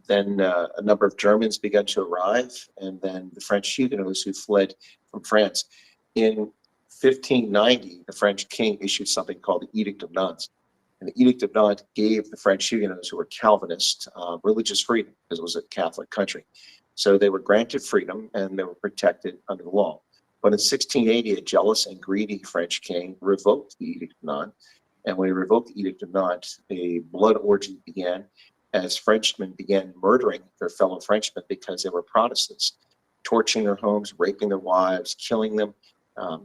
Then a number of Germans began to arrive, and then the French Huguenots who fled from France. In 1590, the French king issued something called the Edict of Nantes. And the Edict of Nantes gave the French Huguenots, who were Calvinists, religious freedom because it was a Catholic country. So they were granted freedom and they were protected under the law. But in 1680, a jealous and greedy French king revoked the Edict of Nantes. And when he revoked the Edict of Nantes, a blood orgy began as Frenchmen began murdering their fellow Frenchmen because they were Protestants, torching their homes, raping their wives, killing them,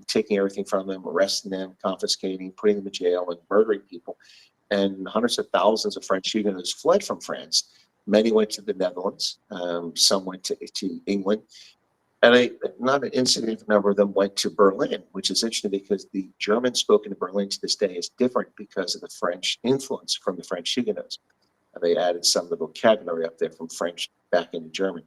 taking everything from them, arresting them, confiscating, putting them in jail, and murdering people. And hundreds of thousands of French Huguenots fled from France. Many went to the Netherlands. Some went to England. And not an insignificant number of them went to Berlin, which is interesting because the German spoken in Berlin to this day is different because of the French influence from the French Huguenots. They added some of the vocabulary up there from French back into German.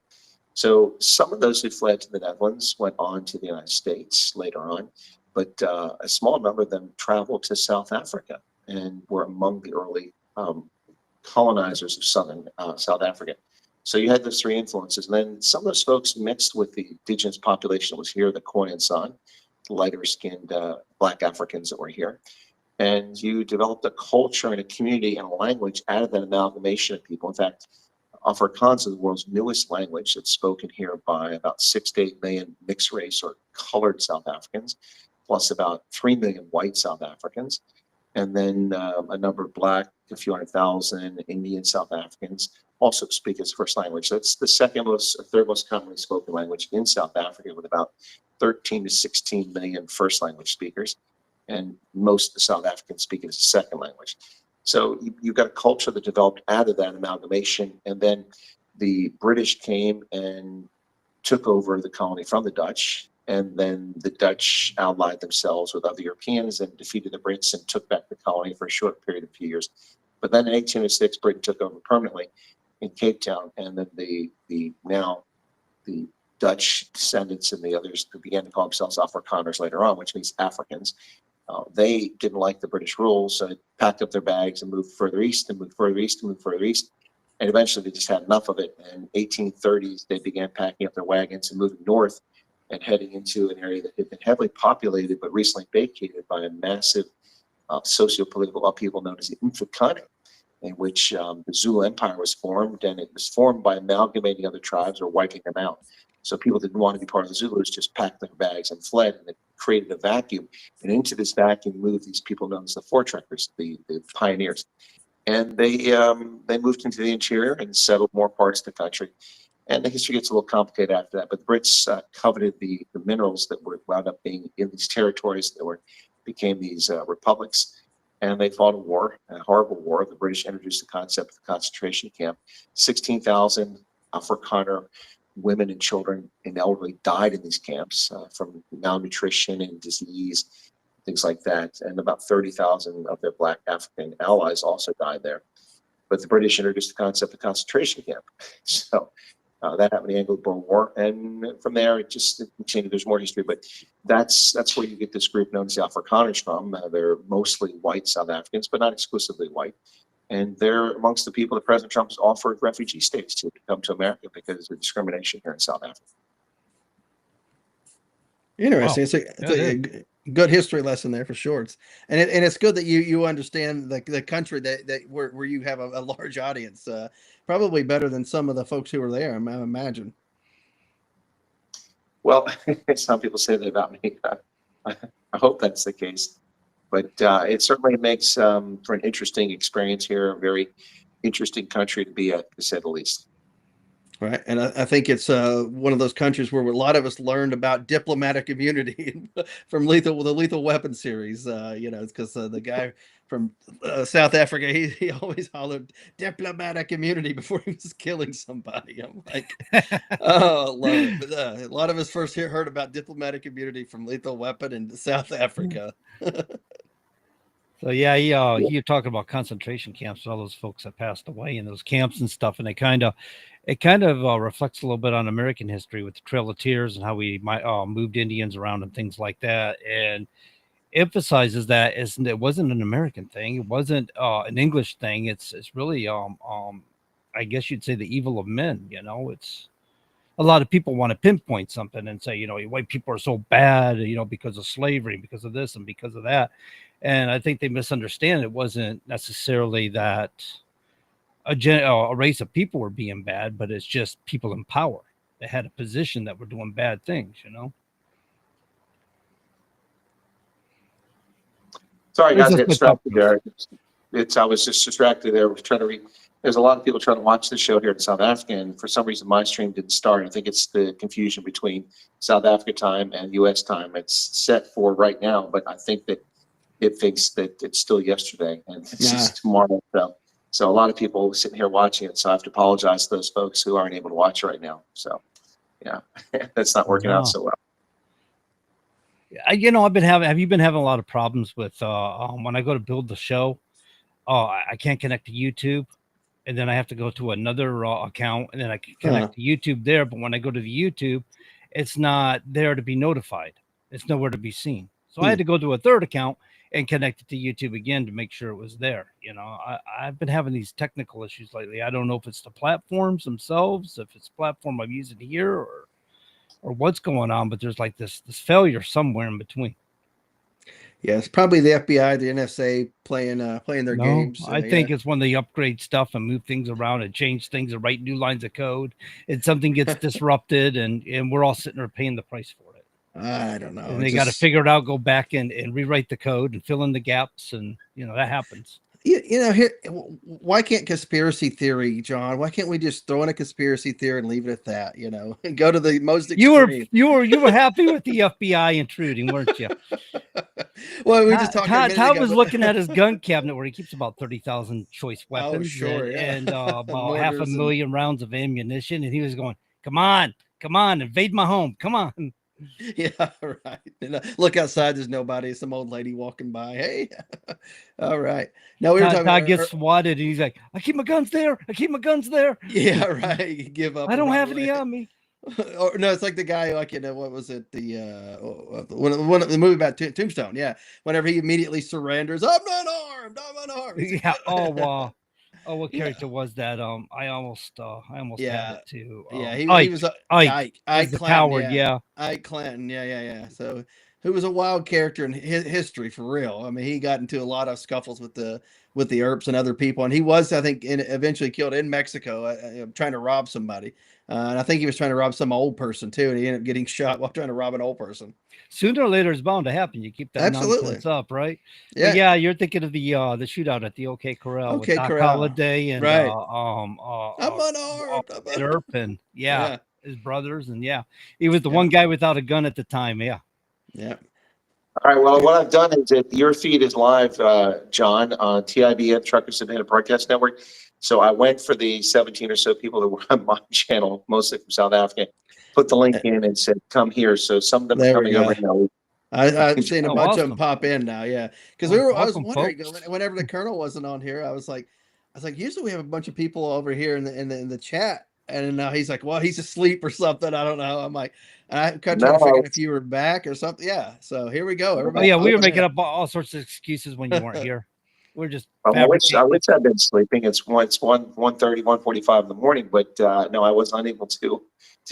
So some of those who fled to the Netherlands went on to the United States later on, but a small number of them traveled to South Africa and were among the early colonizers of southern South Africa. So you had those three influences. And then some of those folks mixed with the indigenous population that was here, the Khoi and San, lighter-skinned Black Africans that were here. And you developed a culture and a community and a language out of that amalgamation of people. In fact, Afrikaans is the world's newest language. It's spoken here by about 6 to 8 million mixed race or colored South Africans, plus about 3 million white South Africans. And then a number of Black, a few 100,000 Indian South Africans also speak its first language. So it's the third most commonly spoken language in South Africa, with about 13 to 16 million first language speakers. And most of the South Africans speak it as a second language. So you've got a culture that developed out of that amalgamation. And then the British came and took over the colony from the Dutch. And then the Dutch allied themselves with other Europeans and defeated the Brits and took back the colony for a short period of a few years. But then in 1806, Britain took over permanently in Cape Town. And then the Dutch descendants and the others who began to call themselves Afrikaners later on, which means Africans, they didn't like the British rules, so they packed up their bags and moved further east and moved further east and moved further east. And eventually they just had enough of it. And in 1830s, they began packing up their wagons and moving north and heading into an area that had been heavily populated but recently vacated by a massive socio-political upheaval known as the Mfecane, in which the Zulu Empire was formed, and it was formed by amalgamating other tribes or wiping them out. So people didn't want to be part of the Zulus, just packed their bags and fled, and it created a vacuum. And into this vacuum moved these people known as the Voortrekkers, the pioneers. And they moved into the interior and settled more parts of the country. And the history gets a little complicated after that. But the Brits coveted the minerals that were wound up being in these territories that became these republics. And they fought a war, a horrible war. The British introduced the concept of the concentration camp. 16,000 Afrikaner women and children and elderly died in these camps from malnutrition and disease, things like that. And about 30,000 of their Black African allies also died there. But the British introduced the concept of concentration camp. So That happened in the Anglo-Boer War, and from there it just continued. There's more history, but that's where you get this group known as the Afrikaners from. They're mostly white South Africans, but not exclusively white. And they're amongst the people that President Trump has offered refugee status to come to America because of discrimination here in South Africa. Interesting. Wow. It's a good history lesson there for sure. It's good that you understand the country that where you have a large audience. Probably better than some of the folks who were there, I imagine. Well, some people say that about me. I hope that's the case, but it certainly makes for an interesting experience here, a very interesting country to be at, to say the least. Right. And I think it's one of those countries where a lot of us learned about diplomatic immunity from the Lethal Weapon series. It's because the guy from South Africa, he always hollered diplomatic immunity before he was killing somebody. I'm like, oh, love it. But a lot of us first heard about diplomatic immunity from Lethal Weapon in South Africa. So yeah, you're talking about concentration camps, all those folks that passed away in those camps and stuff, and it kind of reflects a little bit on American history with the Trail of Tears and how we moved Indians around and things like that, and emphasizes that it wasn't an American thing, it wasn't an English thing. It's really I guess you'd say the evil of men. It's a lot of people want to pinpoint something and say, white people are so bad, because of slavery, because of this and because of that. And I think they misunderstand it wasn't necessarily that a race of people were being bad, but it's just people in power that had a position that were doing bad things, Sorry, guys, I got distracted there. I was just distracted there. Trying to read. There's a lot of people trying to watch the show here in South Africa, and for some reason my stream didn't start. I think it's the confusion between South Africa time and U.S. time. It's set for right now, but I think that it thinks that it's still yesterday and this is tomorrow. So a lot of people sitting here watching it. So I have to apologize to those folks who aren't able to watch right now. So yeah, that's not working out so well. Have you been having a lot of problems with when I go to build the show? I can't connect to YouTube, and then I have to go to another account, and then I can connect to YouTube there. But when I go to the YouTube, it's not there to be notified. It's nowhere to be seen. So I had to go to a third account and connect it to YouTube again to make sure it was there. I've been having these technical issues lately. I don't know if it's the platforms themselves, if it's the platform I'm using here, or what's going on, but there's like this failure somewhere in between. Yeah, it's probably the FBI, the NSA playing their games. I think it's when they upgrade stuff and move things around and change things and write new lines of code, and something gets disrupted, and we're all sitting there paying the price for it. I don't know. And they got to figure it out, go back and rewrite the code and fill in the gaps, and that happens. Here, why can't conspiracy theory, John? Why can't we just throw in a conspiracy theory and leave it at that? And go to the most extreme. You were happy with the FBI intruding, weren't you? Well, we just talked. Todd was looking at his gun cabinet where he keeps about 30,000 choice weapons, and about 500,000 rounds of ammunition, and he was going, "Come on, invade my home, come on." Yeah, right. And, look outside. There's nobody. Some old lady walking by. Hey, all right. Now Todd gets swatted, and he's like, "I keep my guns there. Yeah, right. You give up. I don't have any on me. Or no, it's like the guy, like what was it? The the movie about Tombstone. Yeah, whenever he immediately surrenders, I'm not armed. Yeah. Oh wow. Oh, what character was that? I almost had it too. He was Ike the Clanton, coward. Yeah. Ike Clanton. Yeah. So who was a wild character in history for real. I mean, he got into a lot of scuffles with the Earps and other people, and he was, I think, eventually killed in Mexico trying to rob somebody. And I think he was trying to rob some old person too, and he ended up getting shot while trying to rob an old person. Sooner or later, it's bound to happen. You keep that nonsense up, right? Yeah. But yeah, you're thinking of the shootout at the OK Corral with Doc Holliday and right. I'm unarmed. Earp and his brothers, and he was the one guy without a gun at the time. Yeah. Yeah. All right. Well, what I've done is that your feed is live, John, on TIBN, Truckers Independent Broadcast Network. So I went for the 17 or so people that were on my channel, mostly from South Africa, put the link in and said, come here. So some of them are coming over now. I've seen a bunch of them pop in now. Yeah. Because I was wondering, whenever the Colonel wasn't on here, I was like, usually we have a bunch of people over here in the chat And now he's like, well, he's asleep or something. I don't know. I'm like, I kept No, trying to figure I out if you were back or something. Yeah. So here we go. Oh Everybody. yeah, we were popping making in. up all sorts of excuses when you weren't here. We're just I wish fabricating. I've been sleeping. It's 1:30, 1:45 in the morning, but no, I was unable to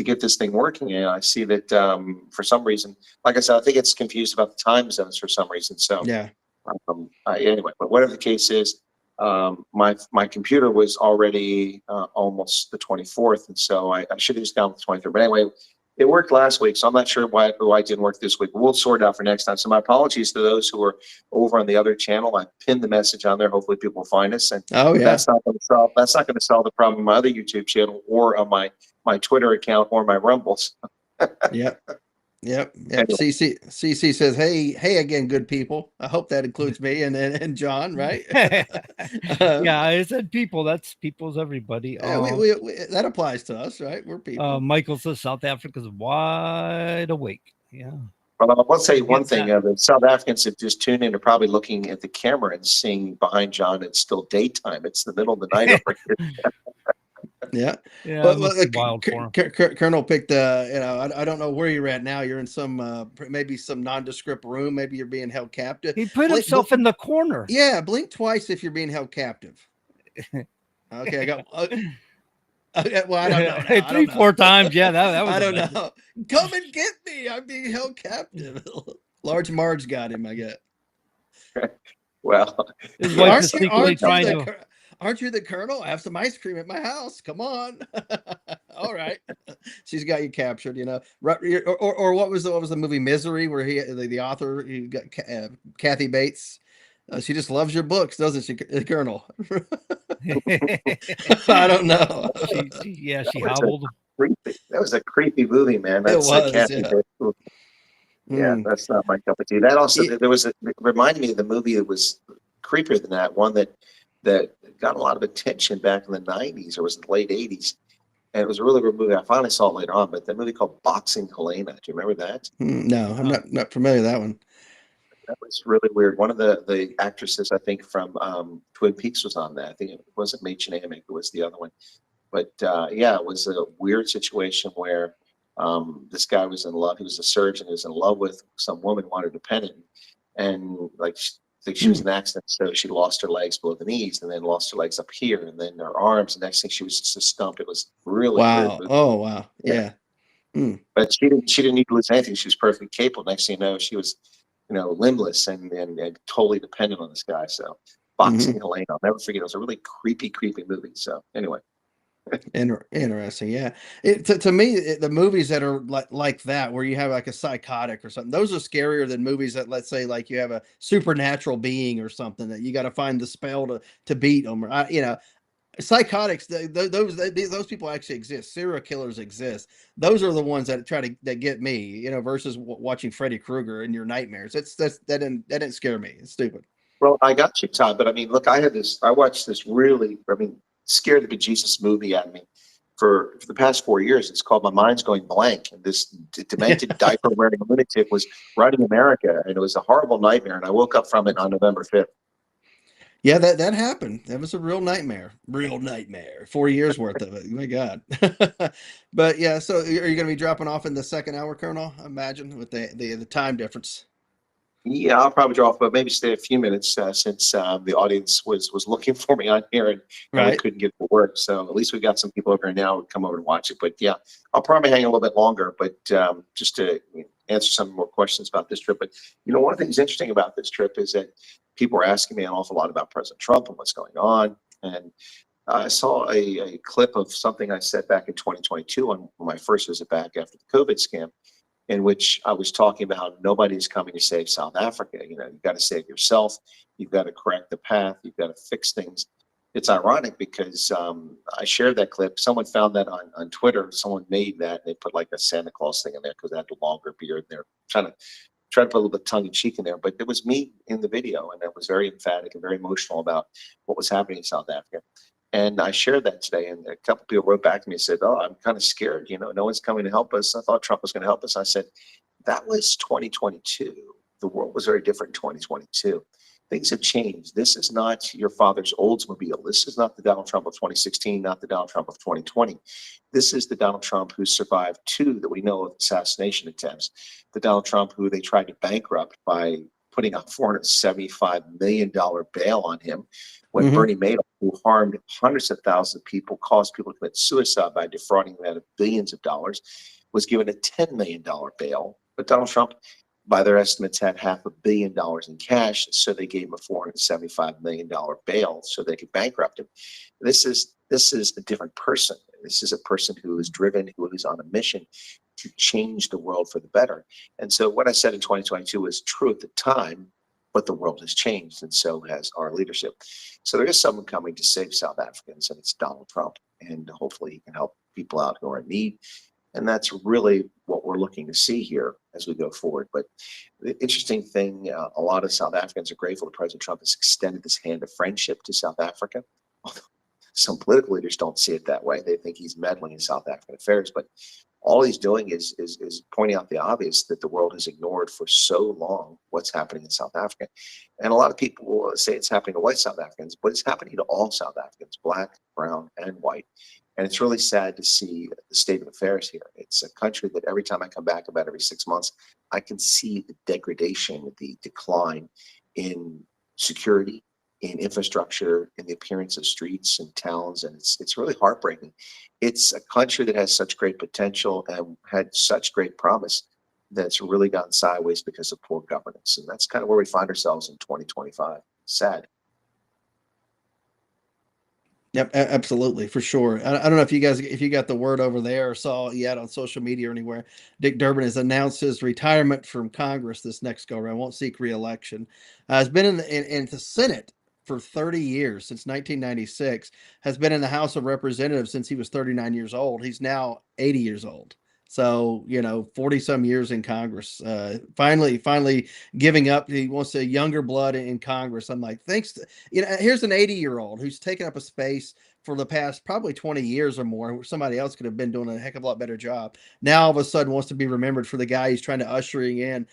get this thing working. And I see that for some reason, like I said, I think it's confused about the time zones for some reason. So Yeah. anyway, but whatever the case is, my computer was already almost the 24th, and so I should have just gone with the 23rd. But anyway, it worked last week, so I'm not sure why it didn't work this week. We'll sort it out for next time. So my apologies to those who are over on the other channel. I pinned the message on there. Hopefully, people will find us. And Oh yeah. that's not going to solve the problem on my other YouTube channel or on my Twitter account or my Rumbles. Yep. Yep. Anyway. CC says, hey again, good people. I hope that includes me and John, right? Yeah, I said people. That's people's everybody. Yeah, we that applies to us, right? We're people. Michael says South Africa's wide awake. Yeah. Well, I will say one thing. that. The South Africans that just tuned in are probably looking at the camera and seeing behind John it's still daytime. It's the middle of the night over here. Yeah. Yeah, Well, it must be wild for him. Colonel picked I don't know where you're at now. You're in some maybe some nondescript room. Maybe you're being held captive. He put himself in the corner. Yeah, blink twice if you're being held captive. Okay, I got well, I don't know. Now. 3-4 times. Yeah, that was I don't know. Come and get me. I'm being held captive. Large Marge got him, I guess. Well, his wife is secretly trying to. Aren't you the colonel? I have some ice cream at my house. Come on. All right. She's got you captured, you know. Or what was the movie Misery where the author, you got Kathy Bates. She just loves your books, doesn't she, Colonel? I don't know. She hobbled. That was a creepy movie, man. That's it was, Kathy Bates. Yeah, that's not my cup of tea. That also it reminded me of the movie that was creepier than that. One that got a lot of attention back in the 90s or was in the late 80s. And it was a really good movie. I finally saw it later on, but that movie called Boxing Helena. Do you remember that? No, I'm not familiar with that one. That was really weird. One of the actresses, I think, from Twin Peaks was on that. I think it wasn't Machen Amick, it was the other one. But yeah, it was a weird situation where this guy was in love. He was a surgeon. He was in love with some woman, wanted to pen it. And like, I think she was in an accident, so she lost her legs below the knees, and then lost her legs up here, and then her arms. The next thing, she was just a stump. It was really wow. weird. Oh wow, yeah. But she didn't need to lose anything. She was perfectly capable. Next thing you know, she was, limbless and totally dependent on this guy. So, Boxing Helena, I'll never forget. It was a really creepy movie. So anyway. Interesting, yeah. To me, the movies that are like that, where you have like a psychotic or something, those are scarier than movies that, let's say, like you have a supernatural being or something that you got to find the spell to beat them. Or, psychotics. Those people actually exist. Serial killers exist. Those are the ones that that get me. Versus watching Freddy Krueger in your nightmares. That didn't scare me. It's stupid. Well, I got you, Todd. But I mean, look, I watched this really, scared the bejesus movie at me for the past 4 years. It's called My Mind's Going Blank, and this demented diaper wearing lunatic was running America, and it was a horrible nightmare, and I woke up from it on November 5th. Yeah, that happened. That was a real nightmare. 4 years worth of it. My God. But yeah, so are you going to be dropping off in the second hour, Colonel? I imagine with the time difference. Yeah, I'll probably draw off, but maybe stay a few minutes since the audience was looking for me on here and we couldn't get to work. So at least we got some people over here now who come over to watch it. But yeah, I'll probably hang a little bit longer, but just to answer some more questions about this trip. But one of the things interesting about this trip is that people are asking me an awful lot about President Trump and what's going on. And I saw a clip of something I said back in 2022 on my first visit back after the COVID scam, in which I was talking about nobody's coming to save South Africa. You've got to save yourself. You've got to correct the path. You've got to fix things. It's ironic because I shared that clip. Someone found that on Twitter. Someone made that. They put like a Santa Claus thing in there because I had a longer beard. They're trying to put a little bit tongue in cheek in there. But it was me in the video, and I was very emphatic and very emotional about what was happening in South Africa. And I shared that today, and a couple people wrote back to me and said, "Oh, I'm kind of scared. No one's coming to help us. I thought Trump was going to help us." I said, "That was 2022. The world was very different in 2022. things have changed. This is not your father's Oldsmobile. This is not the Donald Trump of 2016, not the Donald Trump of 2020. This is the Donald Trump who survived 2 that we know of assassination attempts. The Donald Trump who they tried to bankrupt by putting a $475 million bail on him when Bernie Madoff, who harmed hundreds of thousands of people, caused people to commit suicide by defrauding them out of billions of dollars, was given a $10 million bail. But Donald Trump, by their estimates, had $500 million in cash, so they gave him a $475 million bail so they could bankrupt him. This is a different person. This is a person who is driven, who is on a mission to change the world for the better. And so what I said in 2022 was true at the time, but the world has changed, and so has our leadership. So there is someone coming to save South Africans, and it's Donald Trump. And hopefully he can help people out who are in need. And that's really what we're looking to see here as we go forward. But the interesting thing, a lot of South Africans are grateful that President Trump has extended this hand of friendship to South Africa. Some political leaders don't see it that way. They think he's meddling in South African affairs. But all he's doing is pointing out the obvious, that the world has ignored for so long what's happening in South Africa. And a lot of people will say it's happening to white South Africans, but it's happening to all South Africans, black, brown, and white. And it's really sad to see the state of affairs here. It's a country that every time I come back, about every 6 months, I can see the degradation, the decline in security, in infrastructure, in the appearance of streets and towns, and it's really heartbreaking. It's a country that has such great potential and had such great promise that's really gone sideways because of poor governance, and that's kind of where we find ourselves in 2025. Sad. Yep, absolutely, for sure. I don't know if you got the word over there or saw yet on social media or anywhere. Dick Durbin has announced his retirement from Congress this next go around. Won't seek re-election. Has been in the Senate for 30 years, since 1996. Has been in the House of Representatives since he was 39 years old. He's now 80 years old. So, 40 some years in Congress, finally giving up. He wants a younger blood in Congress. I'm like, thanks. Here's an 80-year-old who's taken up a space for the past probably 20 years or more, where somebody else could have been doing a heck of a lot better job. Now, all of a sudden wants to be remembered for the guy he's trying to ushering in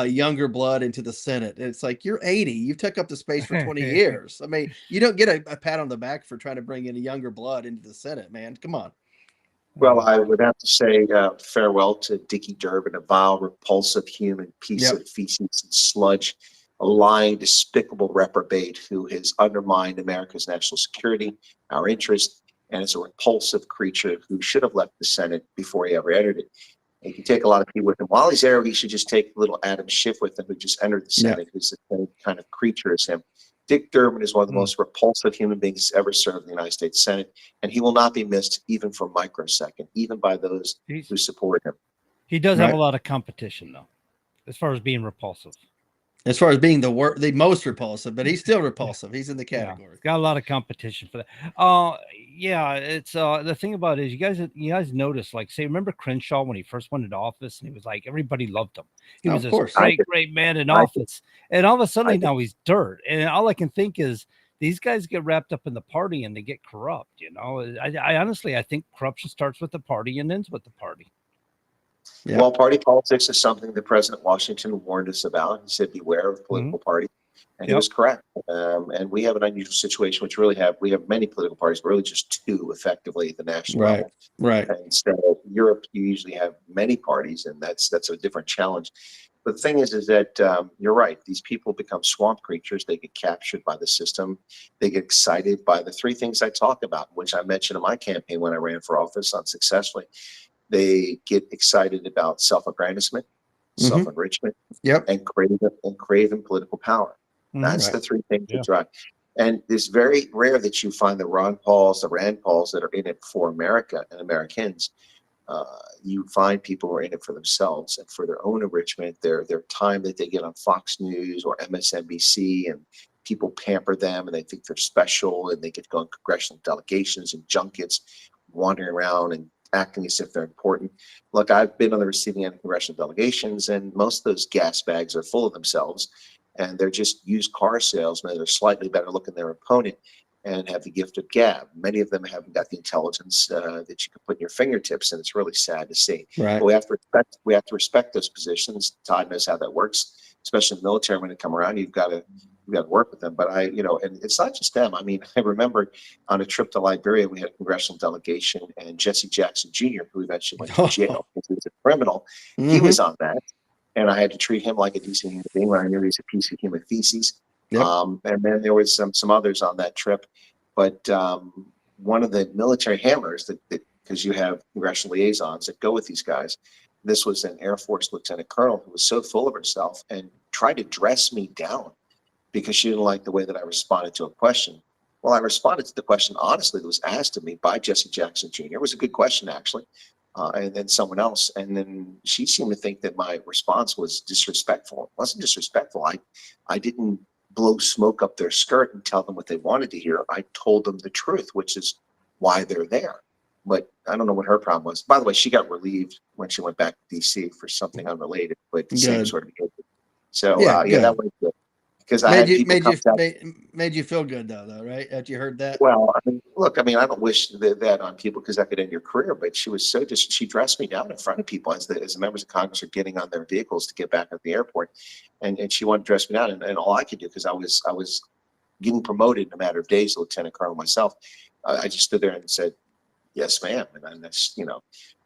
younger blood into the Senate. And it's like, you're 80. You've took up the space for 20 years. I mean, you don't get a pat on the back for trying to bring in a younger blood into the Senate, man. Come on. Well, I would have to say farewell to Dickie Durbin, a vile, repulsive human piece of feces and sludge, a lying, despicable reprobate who has undermined America's national security, our interest, and is a repulsive creature who should have left the Senate before he ever entered it. And he can take a lot of people with him. While he's there, he should just take little Adam Schiff with him, who just entered the Senate, who's the same kind of creature as him. Dick Durbin is one of the most repulsive human beings ever served in the United States Senate, and he will not be missed even for a microsecond, even by those who support him. He does have a lot of competition, though, as far as being repulsive. As far as being the most repulsive, but he's still repulsive. He's in the category. Yeah, got a lot of competition for that. It's the thing about it is you guys notice, like, say, remember Crenshaw when he first went into office, and he was like, everybody loved him. He was this great man in office, and all of a sudden now he's dirt. And all I can think is these guys get wrapped up in the party and they get corrupt. I honestly, I think corruption starts with the party and ends with the party. Yeah. Well, party politics is something that President Washington warned us about. He said, beware of political party. And he was correct. And we have an unusual situation, which we have many political parties, but really just 2 effectively at the national level. Right. And so Europe, you usually have many parties, and that's a different challenge. But the thing is that you're right. These people become swamp creatures. They get captured by the system. They get excited by the 3 things I talk about, which I mentioned in my campaign when I ran for office unsuccessfully. They get excited about self-aggrandizement, self-enrichment, and craving political power. That's the 3 things that drive. And it's very rare that you find the Ron Pauls, the Rand Pauls that are in it for America and Americans. You find people who are in it for themselves and for their own enrichment, their time that they get on Fox News or MSNBC, and people pamper them and they think they're special, and they get to go on congressional delegations and junkets, wandering around and acting as if they're important. Look, I've been on the receiving end of congressional delegations, and most of those gas bags are full of themselves, and they're just used car salesmen that are slightly better looking than their opponent and have the gift of gab. Many of them haven't got the intelligence that you can put in your fingertips, and it's really sad to see. Right. But we have to respect those positions. Todd knows how that works. especially in the military, when they come around, you've got to work with them. But and it's not just them. I mean, I remember on a trip to Liberia, we had a congressional delegation, and Jesse Jackson Jr., who eventually went to jail because he was a criminal, he was on that. And I had to treat him like a decent human being when I knew he was a piece of human feces. Yep. And then there was some others on that trip. But one of the military handlers, that because you have congressional liaisons that go with these guys, this was an Air Force lieutenant colonel who was so full of herself and tried to dress me down because she didn't like the way that I responded to a question. Well, I responded to the question honestly that was asked of me by Jesse Jackson Jr. It was a good question, actually. And then someone else. And then she seemed to think that my response was disrespectful. It wasn't disrespectful. I didn't blow smoke up their skirt and tell them what they wanted to hear. I told them the truth, which is why they're there. But I don't know what her problem was. By the way, she got relieved when she went back to D.C. for something unrelated, but the same sort of behavior. So yeah, that was good. Because I had people made you feel good though, right? After you heard that. Well, I mean, look, I don't wish that on people because that could end your career. But she was she dressed me down in front of people as the members of Congress are getting on their vehicles to get back at the airport, and she wanted to dress me down, and all I could do because I was getting promoted in a matter of days, Lieutenant Colonel myself. I just stood there and said, "Yes, ma'am," and that's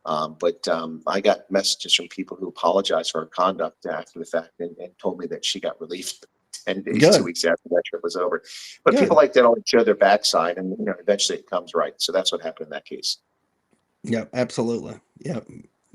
But I got messages from people who apologized for her conduct after the fact and told me that she got relieved 10 days, 2 weeks after that trip was over. But people like that always show their backside, and eventually it comes right. So that's what happened in that case. Yeah, absolutely. Yeah.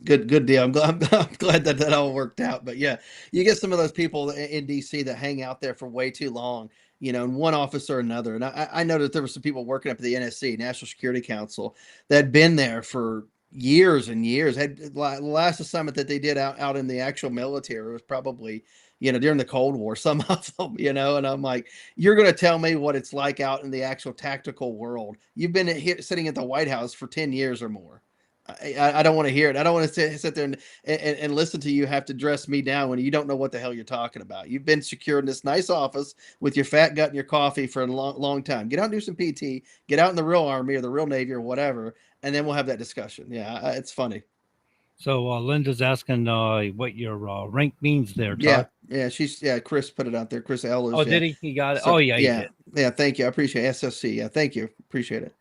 Good deal. I'm glad that all worked out. But yeah, you get some of those people in DC that hang out there for way too long, in one office or another. And I know that there were some people working up at the NSC, National Security Council, that had been there for years and years. Had the last assignment that they did out in the actual military was probably, during the Cold War, some of them, and I'm like, you're going to tell me what it's like out in the actual tactical world. You've been sitting at the White House for 10 years or more. I don't want to hear it. I don't want to sit there and listen to you have to dress me down when you don't know what the hell you're talking about. You've been secured in this nice office with your fat gut and your coffee for a long time. Get out and do some PT, get out in the real Army or the real Navy or whatever, and then we'll have that discussion. Yeah, it's funny. So Linda's asking what your rank means there, Todd. Yeah, Chris put it out there. Chris Ehlers. Oh, did he? He got it. So, he did. Yeah, thank you. I appreciate it. SSC. Yeah, thank you. Appreciate it.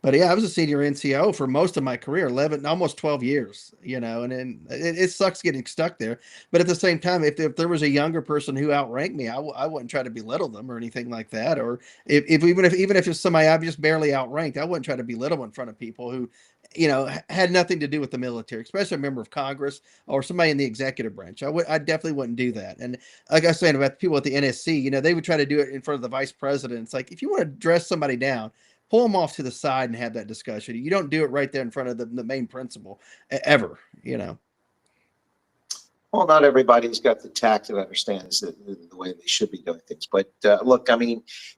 But yeah, I was a senior NCO for most of my career, almost 12 years, and then it sucks getting stuck there. But at the same time, if there was a younger person who outranked me, I wouldn't try to belittle them or anything like that. Or even if it's somebody I just barely outranked, I wouldn't try to belittle them in front of people who, had nothing to do with the military, especially a member of Congress or somebody in the executive branch. I definitely wouldn't do that. And like I was saying about the people at the NSC, they would try to do it in front of the vice president. It's like, if you want to dress somebody down, pull them off to the side and have that discussion. You don't do it right there in front of the main principal ever, Well, not everybody's got the tact that understands the way they should be doing things. But look,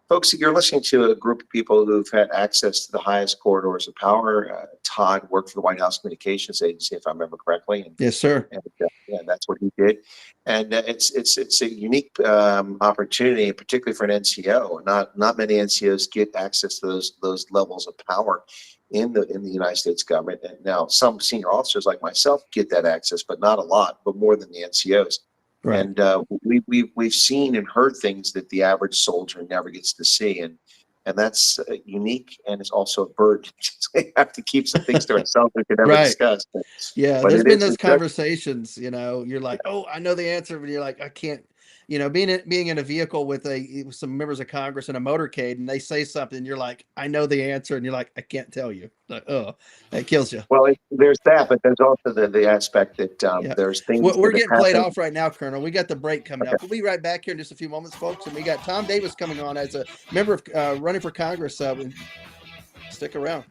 folks, you're listening to a group of people who've had access to the highest corridors of power. Todd worked for the White House Communications Agency, if I remember correctly. And, yes, sir. And that's what he did. And it's a unique opportunity, particularly for an NCO. Not many NCOs get access to those levels of power in the United States government. And now some senior officers like myself get that access, but not a lot, but more than the NCOs. Right. And we've seen and heard things that the average soldier never gets to see. And that's unique, and it's also a burden. They have to keep some things to ourselves we can never discuss. But there's been those conversations, you're like, oh, I know the answer, but you're like, I can't, being in a vehicle with some members of Congress in a motorcade, and they say something, you're like, I know the answer, and you're like, I can't tell you. Like, oh, that kills you. Well, there's that, but there's also the aspect that there's things. We're getting played off right now, Colonel. We got the break coming up. We'll be right back here in just a few moments, folks, and we got Tom Davis coming on as a member of running for Congress. Stick around.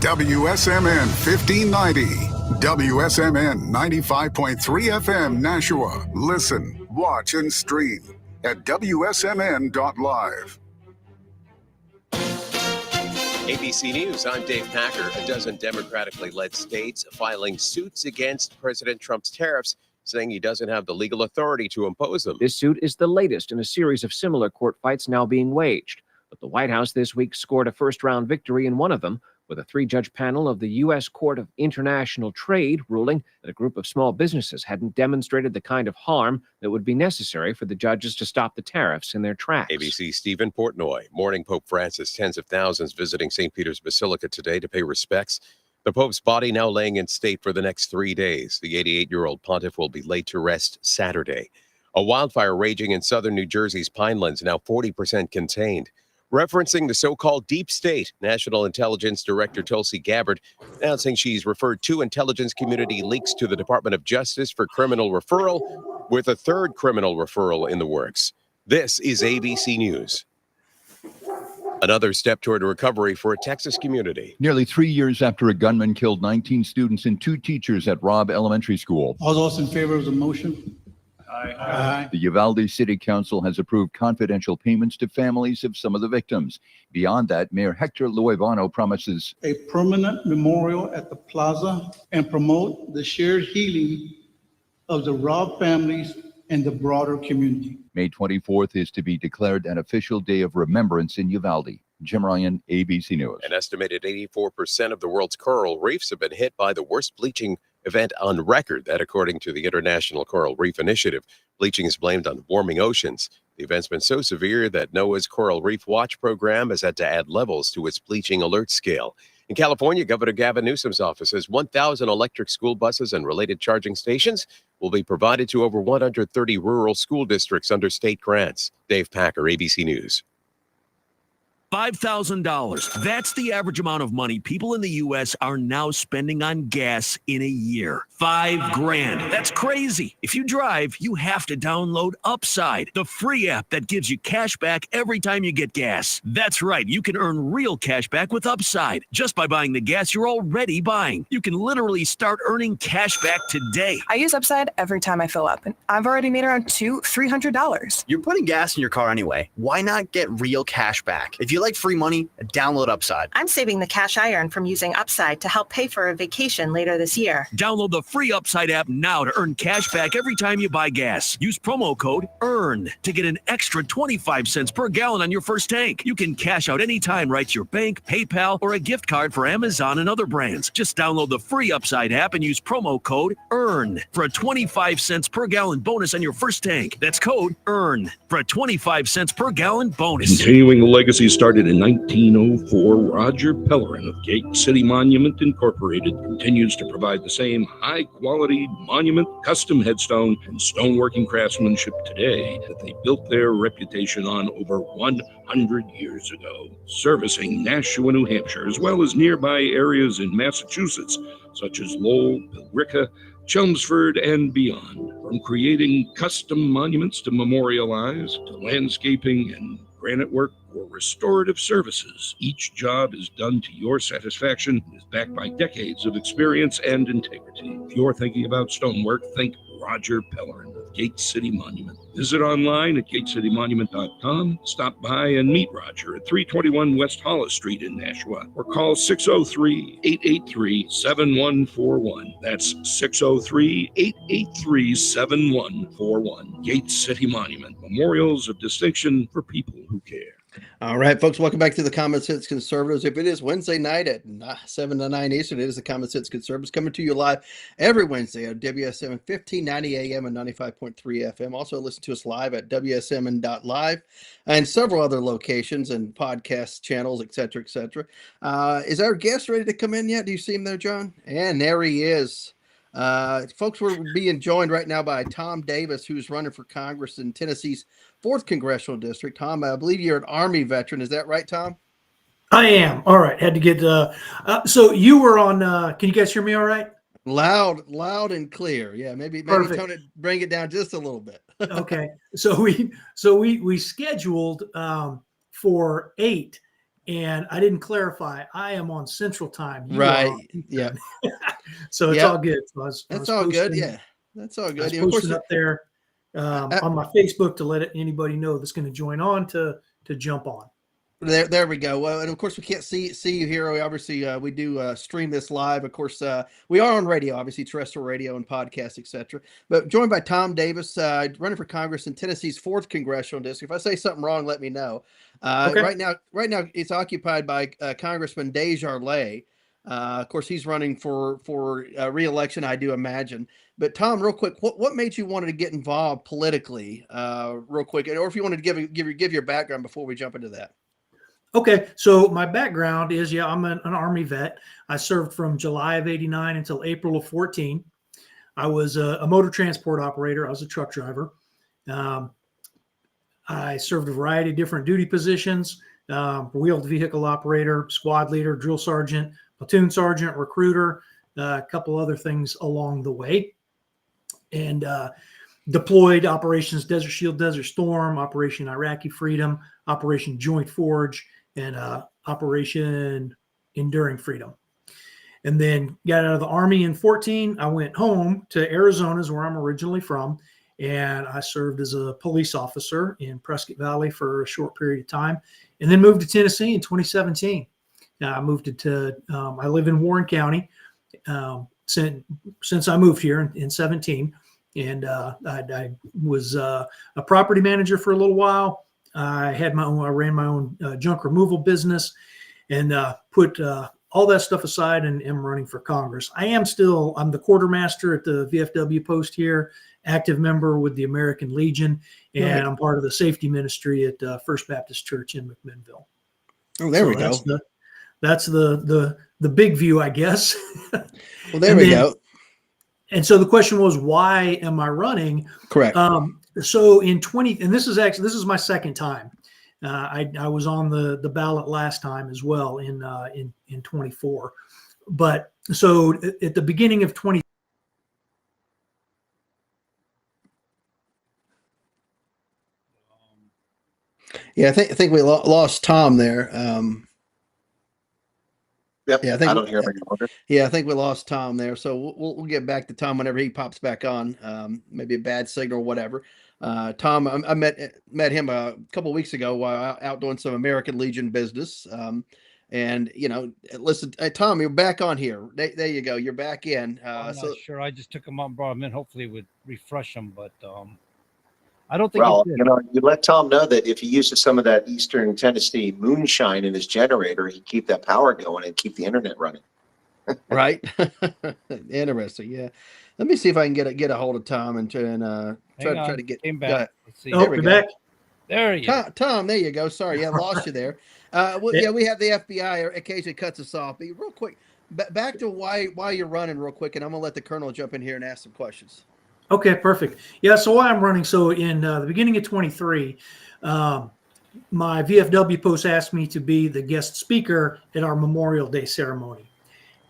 WSMN 1590, WSMN 95.3 FM Nashua. Listen, watch, and stream at wsmn.live. ABC News, I'm Dave Packer. A dozen democratically led states filing suits against President Trump's tariffs, saying he doesn't have the legal authority to impose them. This suit is the latest in a series of similar court fights now being waged. But the White House this week scored a first-round victory in one of them, with a 3-judge panel of the U.S. Court of International Trade ruling that a group of small businesses hadn't demonstrated the kind of harm that would be necessary for the judges to stop the tariffs in their tracks. ABC Stephen Portnoy. Mourning Pope Francis, tens of thousands visiting St. Peter's Basilica today to pay respects. The Pope's body now laying in state for the next 3 days. The 88-year-old pontiff will be laid to rest Saturday. A wildfire raging in southern New Jersey's Pinelands, now 40% contained. Referencing the so-called deep state, National Intelligence Director Tulsi Gabbard announcing she's referred 2 intelligence community leaks to the Department of Justice for criminal referral, with a 3rd criminal referral in the works. This is ABC News. Another step toward recovery for a Texas community. Nearly 3 years after a gunman killed 19 students and 2 teachers at Robb Elementary School. All those in favor of the motion? Aye. The Uvalde City Council has approved confidential payments to families of some of the victims. Beyond that, Mayor Hector Luevano promises a permanent memorial at the plaza and promote the shared healing of the Robb families and the broader community. May 24th is to be declared an official day of remembrance in Uvalde. Jim Ryan, ABC News. An estimated 84% of the world's coral reefs have been hit by the worst bleaching event on record. That, according to the International Coral Reef Initiative. Bleaching is blamed on warming oceans. The event's been so severe that NOAA's Coral Reef Watch program has had to add levels to its bleaching alert scale. In California, Governor Gavin Newsom's office says 1,000 electric school buses and related charging stations will be provided to over 130 rural school districts under state grants. Dave Packer, ABC News. $5,000. That's the average amount of money people in the U.S. are now spending on gas in a year. $5,000. That's crazy. If you drive, you have to download Upside, the free app that gives you cash back every time you get gas. That's right. You can earn real cash back with Upside just by buying the gas you're already buying. You can literally start earning cash back today. I use Upside every time I fill up, and I've already made around $300. You're putting gas in your car anyway. Why not get real cash back? If you like free money, download Upside. I'm saving the cash I earn from using Upside to help pay for a vacation later this year. Download the free Upside app now to earn cash back every time you buy gas. Use promo code EARN to get an extra 25 cents per gallon on your first tank. You can cash out anytime right to your bank, PayPal, or a gift card for Amazon and other brands. Just download the free Upside app and use promo code EARN for a 25 cents per gallon bonus on your first tank. That's code EARN for a 25 cents per gallon bonus. Continuing the legacy started in 1904, Roger Pellerin of Gate City Monument Incorporated continues to provide the same high-quality monument, custom headstone, and stoneworking craftsmanship today that they built their reputation on over 100 years ago, servicing Nashua, New Hampshire, as well as nearby areas in Massachusetts, such as Lowell, Billerica, Chelmsford, and beyond. From creating custom monuments to memorialize, to landscaping and granite work or restorative services, each job is done to your satisfaction and is backed by decades of experience and integrity. If you're thinking about stonework, think Roger Pellerin of Gate City Monument. Visit online at gatecitymonument.com. Stop by and meet Roger at 321 West Hollis Street in Nashua, or call 603-883-7141. That's 603-883-7141. Gate City Monument, memorials of distinction for people who care. All right, folks, welcome back to the Common Sense Conservatives. If it is Wednesday night at 7 to 9 Eastern, it is the Common Sense Conservatives coming to you live every Wednesday at WSMN 1590 AM and 95.3 FM. Also listen to us live at wsmn.live and several other locations and podcast channels, et cetera, et cetera. Is our guest ready to come in yet? Do you see him there, John? And there he is. Folks, we're being joined right now by Tom Davis, who's running for Congress in Tennessee's 4th Congressional District. Tom, I believe you're an Army veteran. Is that right, Tom? I am. All right. Had to get so you were on can you guys hear me all right? Loud and clear. Yeah, maybe tone it, bring it down just a little bit. Okay. So we scheduled for 8, And I didn't clarify. I am on Central Time. You are Right. on Eastern. Yeah. So it's Yep. all good. So That's all good. Yeah. That's all I was good. Of course, posting up there on my Facebook to let anybody know that's going to join on to jump on. there we go. Well, and of course we can't see you here. We obviously we do stream this live. Of course, we are on radio, obviously terrestrial radio and podcast, etc. But joined by Tom Davis, running for Congress in Tennessee's 4th congressional district. If I say something wrong, let me know. Okay. Right now it's occupied by Congressman Desjardins. Of course, he's running for re-election, I do imagine. But Tom, real quick, what made you want to get involved politically, real quick, or if you wanted to give your background before we jump into that. Okay, so my background is, I'm an Army vet. I served from July of '89 until April of 14. I was a motor transport operator. I was a truck driver. I served a variety of different duty positions, wheeled vehicle operator, squad leader, drill sergeant, platoon sergeant, recruiter, a couple other things along the way. And deployed Operations Desert Shield, Desert Storm, Operation Iraqi Freedom, Operation Joint Forge, and Operation Enduring Freedom. And then got out of the Army in 14. I went home to Arizona, is where I'm originally from, and I served as a police officer in Prescott Valley for a short period of time, and then moved to Tennessee in 2017. I moved to I live in Warren County since I moved here in 17. And I was a property manager for a little while. I ran my own junk removal business, and put all that stuff aside and am running for Congress. I'm the quartermaster at the VFW post here, active member with the American Legion, and Right. I'm part of the safety ministry at First Baptist Church in McMinnville. Oh, there we go. That's the big view, I guess. Well, there we go. And so the question was, why am I running? Correct. So in 20, and this is my second time. I was on the ballot last time as well in 24. But so at the beginning of 20. Yeah, I think we lost Tom there. Yep. Yeah, I don't hear him any longer. Yeah, I think we lost Tom there. So we'll get back to Tom whenever he pops back on. Maybe a bad signal or whatever. Tom, I met him a couple of weeks ago while out doing some American Legion business. And listen, Tom, you're back on here. There you go. You're back in. I'm not sure. I just took him up and brought him in. Hopefully, it would refresh him, but I don't think. Well, you let Tom know that if he uses some of that Eastern Tennessee moonshine in his generator, he keep that power going and keep the internet running. Right. Interesting. Yeah. Let me see if I can get a hold of Tom and try to get came back. Let's see. Oh, you're back. There you go. Tom, there you go. Sorry, yeah, lost you there. Yeah, we have the FBI occasionally cuts us off. But real quick, back to why you're running real quick, and I'm gonna let the Colonel jump in here and ask some questions. Okay, perfect. Yeah, so why I'm running. So in the beginning of 23, my VFW post asked me to be the guest speaker at our Memorial Day ceremony.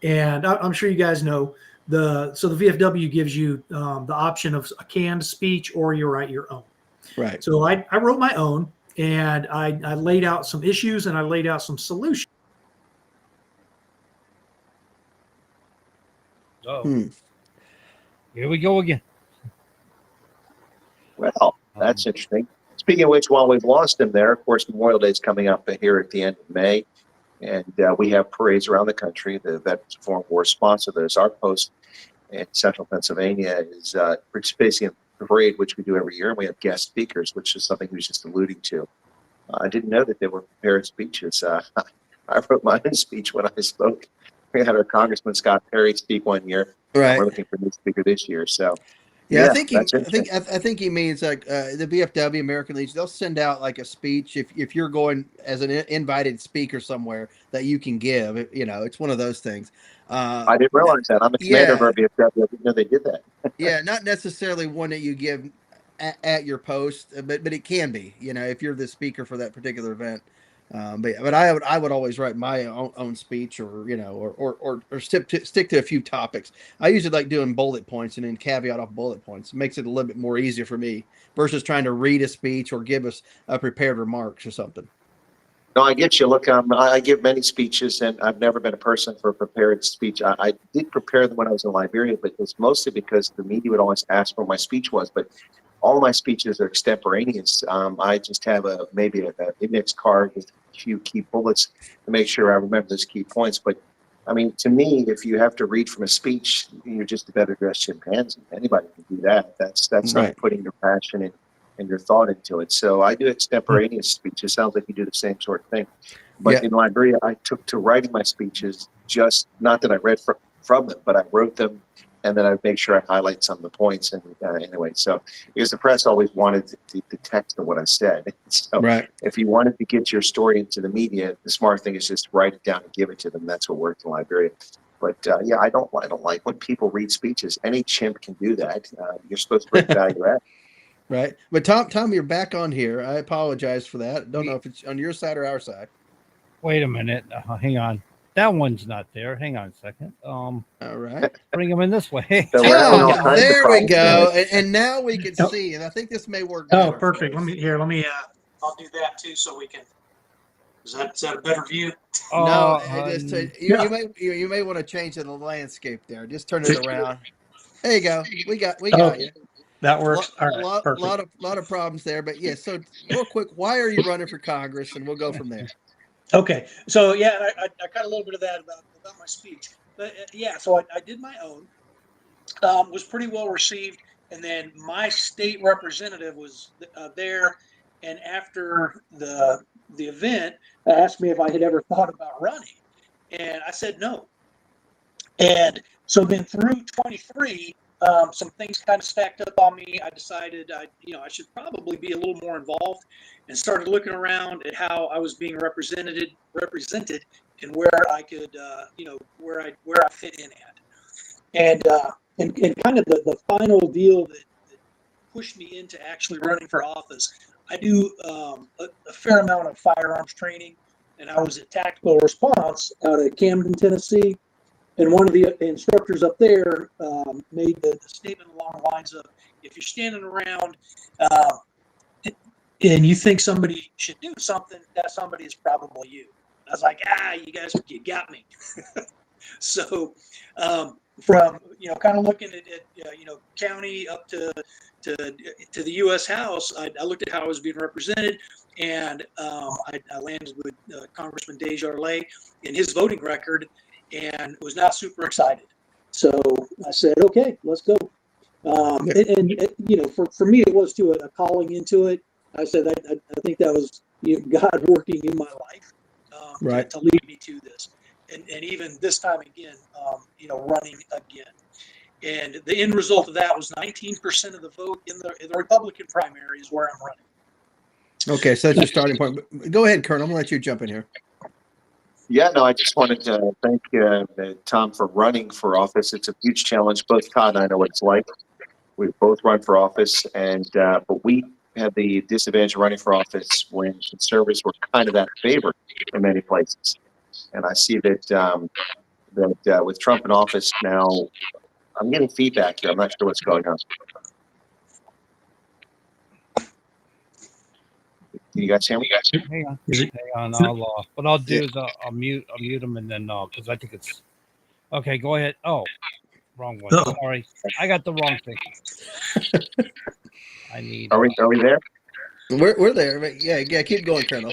And I'm sure you guys know the VFW gives you the option of a canned speech or you write your own. Right. So I wrote my own, and I laid out some issues and I laid out some solutions. Oh, here we go again. Well, that's interesting. Speaking of which, while we've lost him there, of course, Memorial Day is coming up here at the end of May, and we have parades around the country. The Veterans of Foreign War sponsor those. Our post in Central Pennsylvania is participating in a parade, which we do every year, and we have guest speakers, which is something he was just alluding to. I didn't know that they were prepared speeches. I wrote my own speech when I spoke. We had our Congressman Scott Perry speak one year. Right. We're looking for a new speaker this year. So. Yeah, I think he means like the VFW, American Legion. They'll send out like a speech if you're going as an invited speaker somewhere that you can give. It's one of those things. I didn't realize that. I'm a commander of our VFW. I didn't know they did that. Yeah, not necessarily one that you give at your post, but it can be. If you're the speaker for that particular event. But I would always write my own speech or stick to a few topics. I usually like doing bullet points and then caveat off bullet points. It makes it a little bit more easier for me versus trying to read a speech or give us a prepared remarks or something. No, I get you. Look, I give many speeches, and I've never been a person for a prepared speech. I did prepare them when I was in Liberia, but it's mostly because the media would always ask where my speech was. But all of my speeches are extemporaneous. I just have maybe an index card with a few key bullets to make sure I remember those key points. But I mean, to me, if you have to read from a speech, you're just a better dressed chimpanzee. Anybody can do that. That's Right. not putting your passion and your thought into it. So I do extemporaneous speeches. Sounds like you do the same sort of thing. But Yeah. in Liberia, I took to writing my speeches, just not that I read from them, but I wrote them, and then I make sure I highlight some of the points. And anyway, so because the press always wanted the text of what I said. So Right. if you wanted to get your story into the media, the smart thing is just write it down and give it to them. That's what worked in Liberia. But yeah, I don't like when people read speeches. Any chimp can do that. You're supposed to bring value add. Right. But Tom, you're back on here. I apologize for that. Don't know if it's on your side or our side. Wait a minute. Hang on. That one's not there. Hang on a second. All right. Bring him in this way. So we're having all kinds of There we problems go. tonight. And now we can see, and I think this may work Oh, better. perfect. Let me, I'll do that too so we can, is that a better view? No, Yeah. you may want to change the landscape there. Just turn it around. There you go. We got you. That works. All right. Lot of problems there, but yeah. So real quick, why are you running for Congress? And we'll go from there. Okay. So yeah, I got a little bit of that about my speech, but yeah. So I did my own. Was pretty well received, and then my state representative was there, and after the event, asked me if I had ever thought about running, and I said no. And so then through 23, some things kind of stacked up on me. I decided I should probably be a little more involved, and started looking around at how I was being represented, and where I could, where I fit in at, and kind of the final deal that pushed me into actually running for office. I do a fair amount of firearms training, and I was at Tactical Response out of Camden, Tennessee. And one of the instructors up there made the statement along the lines of, if you're standing around and you think somebody should do something, that somebody is probably you. I was like, you got me. So from, kind of looking at county up to the U.S. House, I looked at how I was being represented, and I landed with Congressman Desjardins and his voting record, and was not super excited. So I said, okay, let's go. And for me, it was a calling into it. I said, I think that was God working in my life right. to lead me to this. And even this time again, running again. And the end result of that was 19% of the vote in the Republican primary is where I'm running. Okay, so that's your starting point. Go ahead, Colonel. I'm going to let you jump in here. Yeah, no, I just wanted to thank Tom for running for office. It's a huge challenge. Both Todd and I know what it's like. We've both run for office, and but we had the disadvantage of running for office when conservatives were kind of that favor in many places. And I see that with Trump in office now, I'm getting feedback here. I'm not sure what's going on. Can you guys hear me? Hang on. What I'll do is I'll mute them, and then because I think it's okay. Go ahead. Oh, wrong one. Uh-oh. Sorry, I got the wrong thing. I need. Are we there? We're there. But yeah. Keep going, Colonel.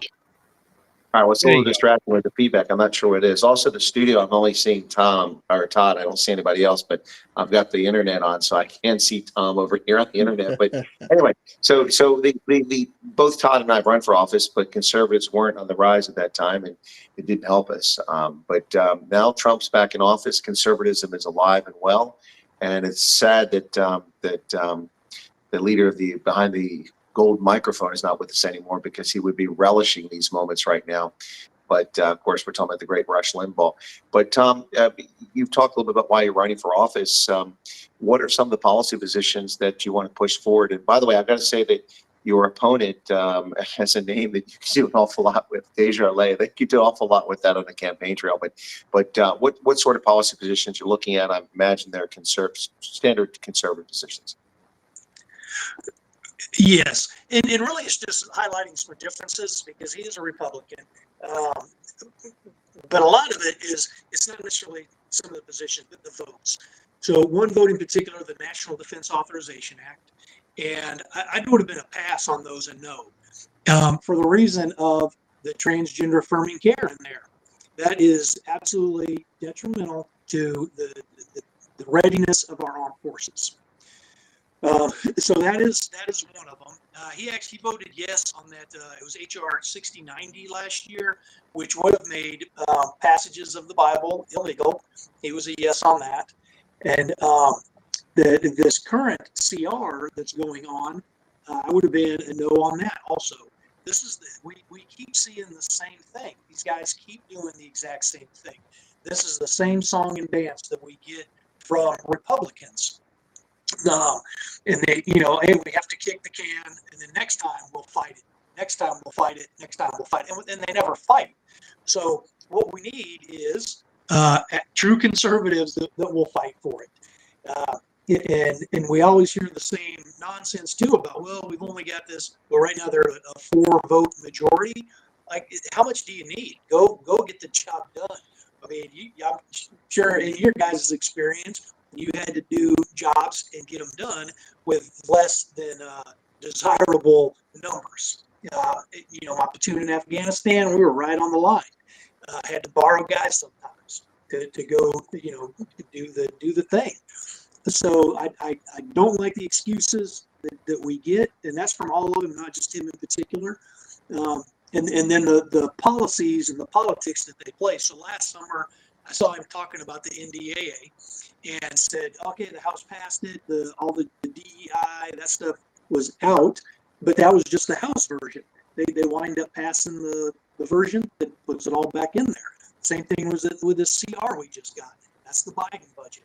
All right, well, it's a little distracting with the feedback. I'm not sure what it is. Also, the studio, I'm only seeing Tom or Todd. I don't see anybody else, but I've got the internet on, so I can't see Tom over here on the internet. But anyway, so the both Todd and I have run for office, but conservatives weren't on the rise at that time, and it didn't help us. But now Trump's back in office. Conservatism is alive and well, and it's sad that the leader of behind the gold microphone is not with us anymore, because he would be relishing these moments right now. But of course, we're talking about the great Rush Limbaugh. But Tom, you've talked a little bit about why you're running for office. What are some of the policy positions that you want to push forward? And by the way, I've got to say that your opponent has a name that you can do an awful lot with, Desjardins. I think you do an awful lot with that on the campaign trail. But what sort of policy positions you're looking at? I imagine they're standard conservative positions. Yes, and really it's just highlighting some differences because he is a Republican. Um, but a lot of it is, it's not necessarily some of the positions, but the votes. So one vote in particular, the National Defense Authorization Act, and I would have been a pass on those and no, for the reason of the transgender affirming care in there. That is absolutely detrimental to the readiness of our armed forces. So that is one of them. He actually voted yes on that. It was HR 6090 last year, which would have made passages of the Bible illegal. He was a yes on that. And this current CR that's going on, I would have been a no on that also. This is we keep seeing the same thing. These guys keep doing the exact same thing. This is the same song and dance that we get from Republicans. And they, hey, we have to kick the can, and then next time we'll fight it. Next time we'll fight it. Next time we'll fight it. And they never fight. So what we need is true conservatives that will fight for it. And we always hear the same nonsense too about, well, we've only got this. Well, right now they're a 4-vote majority. Like, how much do you need? Go get the job done. I mean, I'm sure in your guys' experience, you had to do jobs and get them done with less than desirable numbers. My platoon in Afghanistan, we were right on the line. Had to borrow guys sometimes to go, do the thing. So I don't like the excuses that we get, and that's from all of them, not just him in particular. And then the policies and the politics that they play. So last summer, I saw him talking about the NDAA and said, okay, the House passed it, all the DEI, that stuff was out, but that was just the House version. They wind up passing the version that puts it all back in there. Same thing was with the CR we just got. That's the Biden budget.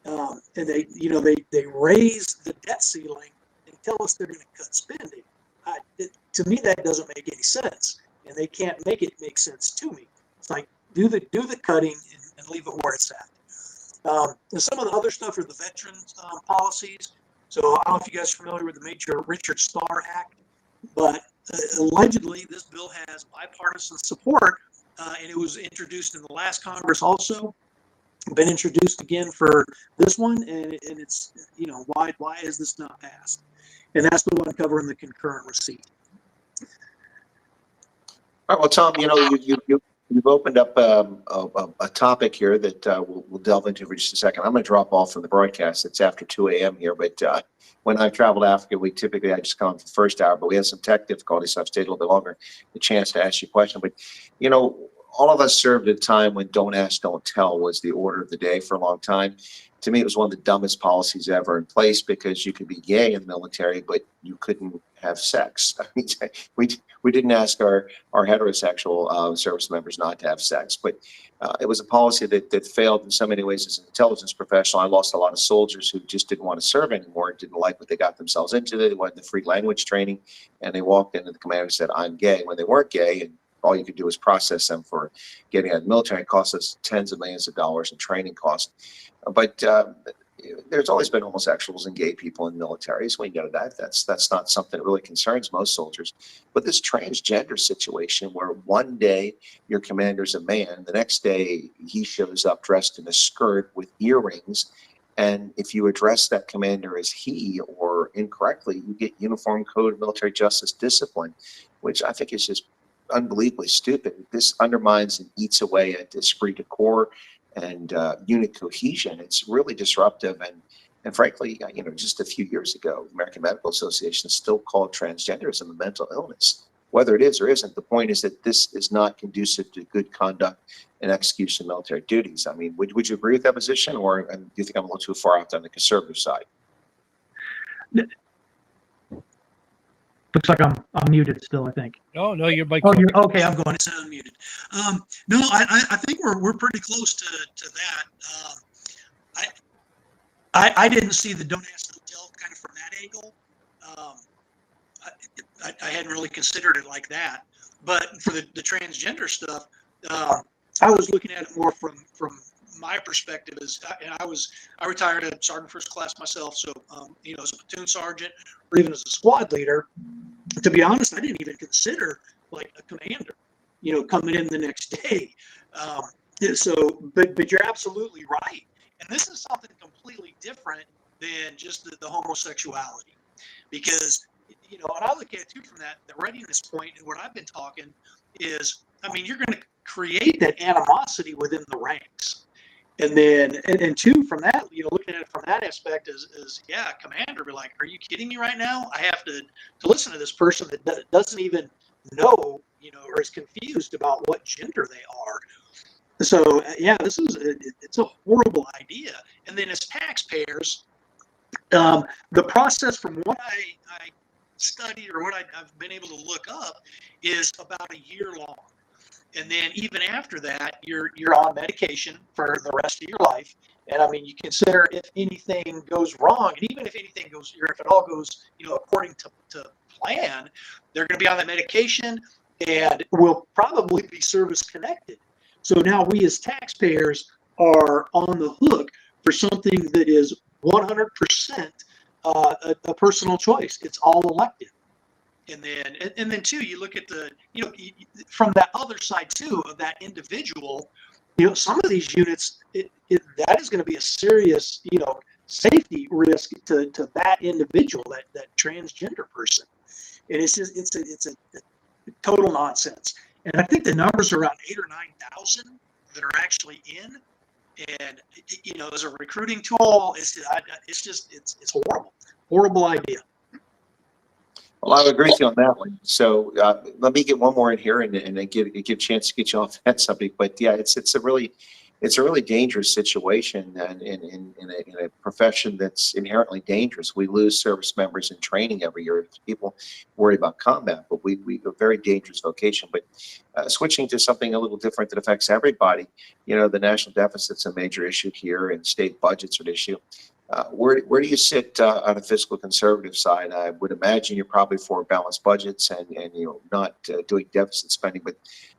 And they raise the debt ceiling and tell us they're going to cut spending. To me, that doesn't make any sense, and they can't make it make sense to me. It's like, do the cutting and leave it where it's at. And some of the other stuff are the veterans policies. So I don't know if you guys are familiar with the Major Richard Starr Act, but allegedly this bill has bipartisan support, and it was introduced in the last Congress also. Been introduced again for this one, and it's, why is this not passed? And that's the one covering the concurrent receipt. All right. Well, Tom, you've opened up a topic here that we'll delve into for just a second. I'm going to drop off from the broadcast. It's after 2 a.m. here, but when I travel to Africa, I just come for the first hour, but we had some tech difficulties, so I've stayed a little bit longer, the chance to ask you a question. But, all of us served at a time when don't ask, don't tell was the order of the day for a long time. To me, it was one of the dumbest policies ever in place because you could be gay in the military, but you couldn't have sex. I mean, we didn't ask our heterosexual service members not to have sex, but it was a policy that failed in so many ways as an intelligence professional. I lost a lot of soldiers who just didn't want to serve anymore, didn't like what they got themselves into. They wanted the free language training, and they walked into the commander and said, I'm gay, when they weren't gay, and all you could do was process them for getting out of the military. It cost us tens of millions of dollars in training costs. But there's always been homosexuals and gay people in militaries. We know that. That's not something that really concerns most soldiers. But this transgender situation where one day your commander's a man, the next day he shows up dressed in a skirt with earrings, and if you address that commander as he or incorrectly, you get Uniform Code of Military Justice discipline, which I think is just unbelievably stupid. This undermines and eats away at esprit de corps and unit cohesion. It's really disruptive. And frankly, just a few years ago, the American Medical Association still called transgenderism a mental illness. Whether it is or isn't, the point is that this is not conducive to good conduct and execution of military duties. I mean, would you agree with that position, or do you think I'm a little too far out on the conservative side? Looks like I'm muted still, I think. Oh, no, you're Oh, you're okay. I'm going. It's unmuted. No, I think we're pretty close to that. I didn't see the don't ask, don't tell kind of from that angle. I hadn't really considered it like that. But for the transgender stuff, I was looking at it more from my perspective is, and I retired at Sergeant First Class myself. So, as a platoon sergeant or even as a squad leader, to be honest, I didn't even consider like a commander, coming in the next day. But you're absolutely right. And this is something completely different than just the homosexuality, because, and I look at it too from the readiness point, and what I've been talking is, you're going to create that animosity within the ranks. And then, and two, from that, looking at it from that aspect is commander, be like, are you kidding me right now? I have to listen to this person that doesn't even know, or is confused about what gender they are. So, it's a horrible idea. And then as taxpayers, the process from what I studied or what I've been able to look up is about a year long. And then even after that, you're on medication for the rest of your life. And you consider if anything goes wrong, and even if anything goes, or if it all goes, according to plan, they're going to be on that medication and will probably be service connected. So now we as taxpayers are on the hook for something that is 100% a personal choice. It's all elective. And then too, you look at from that other side too of that individual, some of these units, that is going to be a serious, safety risk to that individual, that transgender person. And it's a total nonsense. And I think the numbers are around 8,000 or 9,000 that are actually in. And as a recruiting tool, it's horrible idea. Well, I would agree with you on that one. So let me get one more in here and then give a chance to get you off that subject. But yeah, it's a really dangerous situation, and in a profession that's inherently dangerous. We lose service members in training every year. People worry about combat, but we a very dangerous vocation. But switching to something a little different that affects everybody, the national deficit's a major issue here, and state budgets are an issue. Where do you sit on the fiscal conservative side? I would imagine you're probably for balanced budgets and not doing deficit spending, but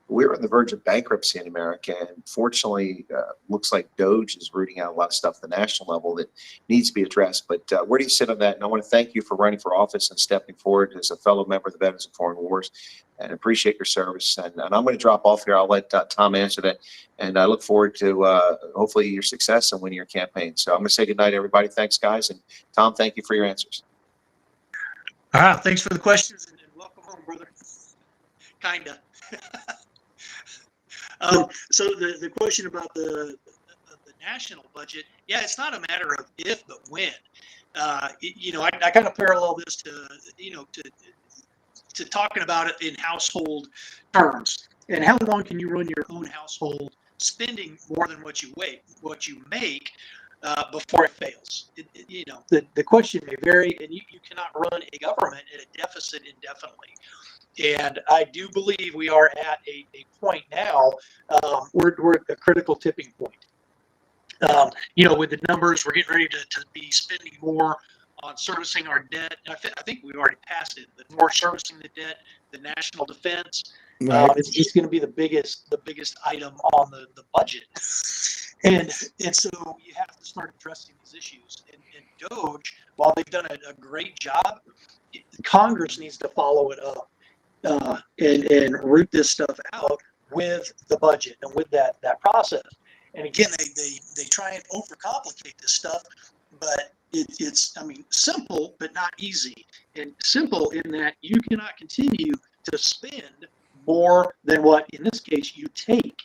we're on the verge of bankruptcy in America, and fortunately, looks like DOGE is rooting out a lot of stuff at the national level that needs to be addressed. But where do you sit on that? And I want to thank you for running for office and stepping forward as a fellow member of the Veterans of Foreign Wars, and appreciate your service. And I'm going to drop off here. I'll let Tom answer that, and I look forward to hopefully your success and winning your campaign. So I'm going to say good night, everybody. Thanks, guys, and Tom, thank you for your answers. All right, thanks for the questions, and welcome home, brother. Kinda. So the question about the national budget, it's not a matter of if, but when. I kind of parallel this to talking about it in household terms. And how long can you run your own household spending more than what you make before it fails? The question may vary, and you cannot run a government at a deficit indefinitely. And I do believe we are at a point now, we're at a critical tipping point. With the numbers, we're getting ready to be spending more on servicing our debt. And I think we've already passed it. The more servicing the debt, the national defense, it's just going to be the biggest item on the budget. And so you have to start addressing these issues. And DOGE, while they've done a great job, Congress needs to follow it up. And root this stuff out with the budget and with that process. And again, they try and overcomplicate this stuff, but it's simple but not easy. And simple in that you cannot continue to spend more than what, in this case, you take.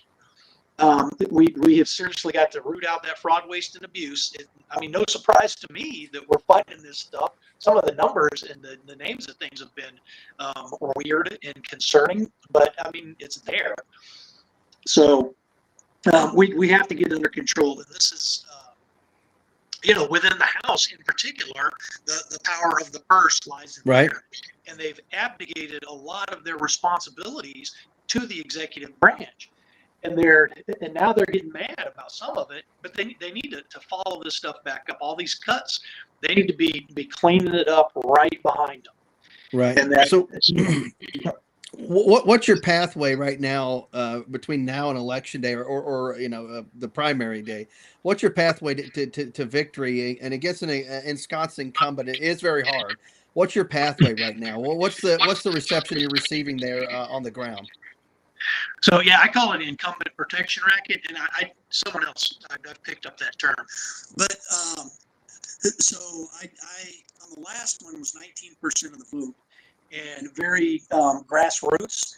We have seriously got to root out that fraud, waste, and abuse. No surprise to me that we're fighting this stuff. Some of the numbers and the names of things have been weird and concerning, but it's there. So we have to get under control, and this is within the House in particular, the power of the purse lies in there, and they've abdicated a lot of their responsibilities to the executive branch. And now they're getting mad about some of it, but they need to follow this stuff back up. All these cuts, they need to be cleaning it up right behind them. Right. And What's your pathway right now between now and election day, or the primary day? What's your pathway to victory? And against an ensconced incumbent, it is very hard. What's your pathway right now? Well, what's the reception you're receiving there on the ground? So yeah, I call it incumbent protection racket, and someone else I've picked up that term, but so I on the last one was 19% of the vote, and very grassroots,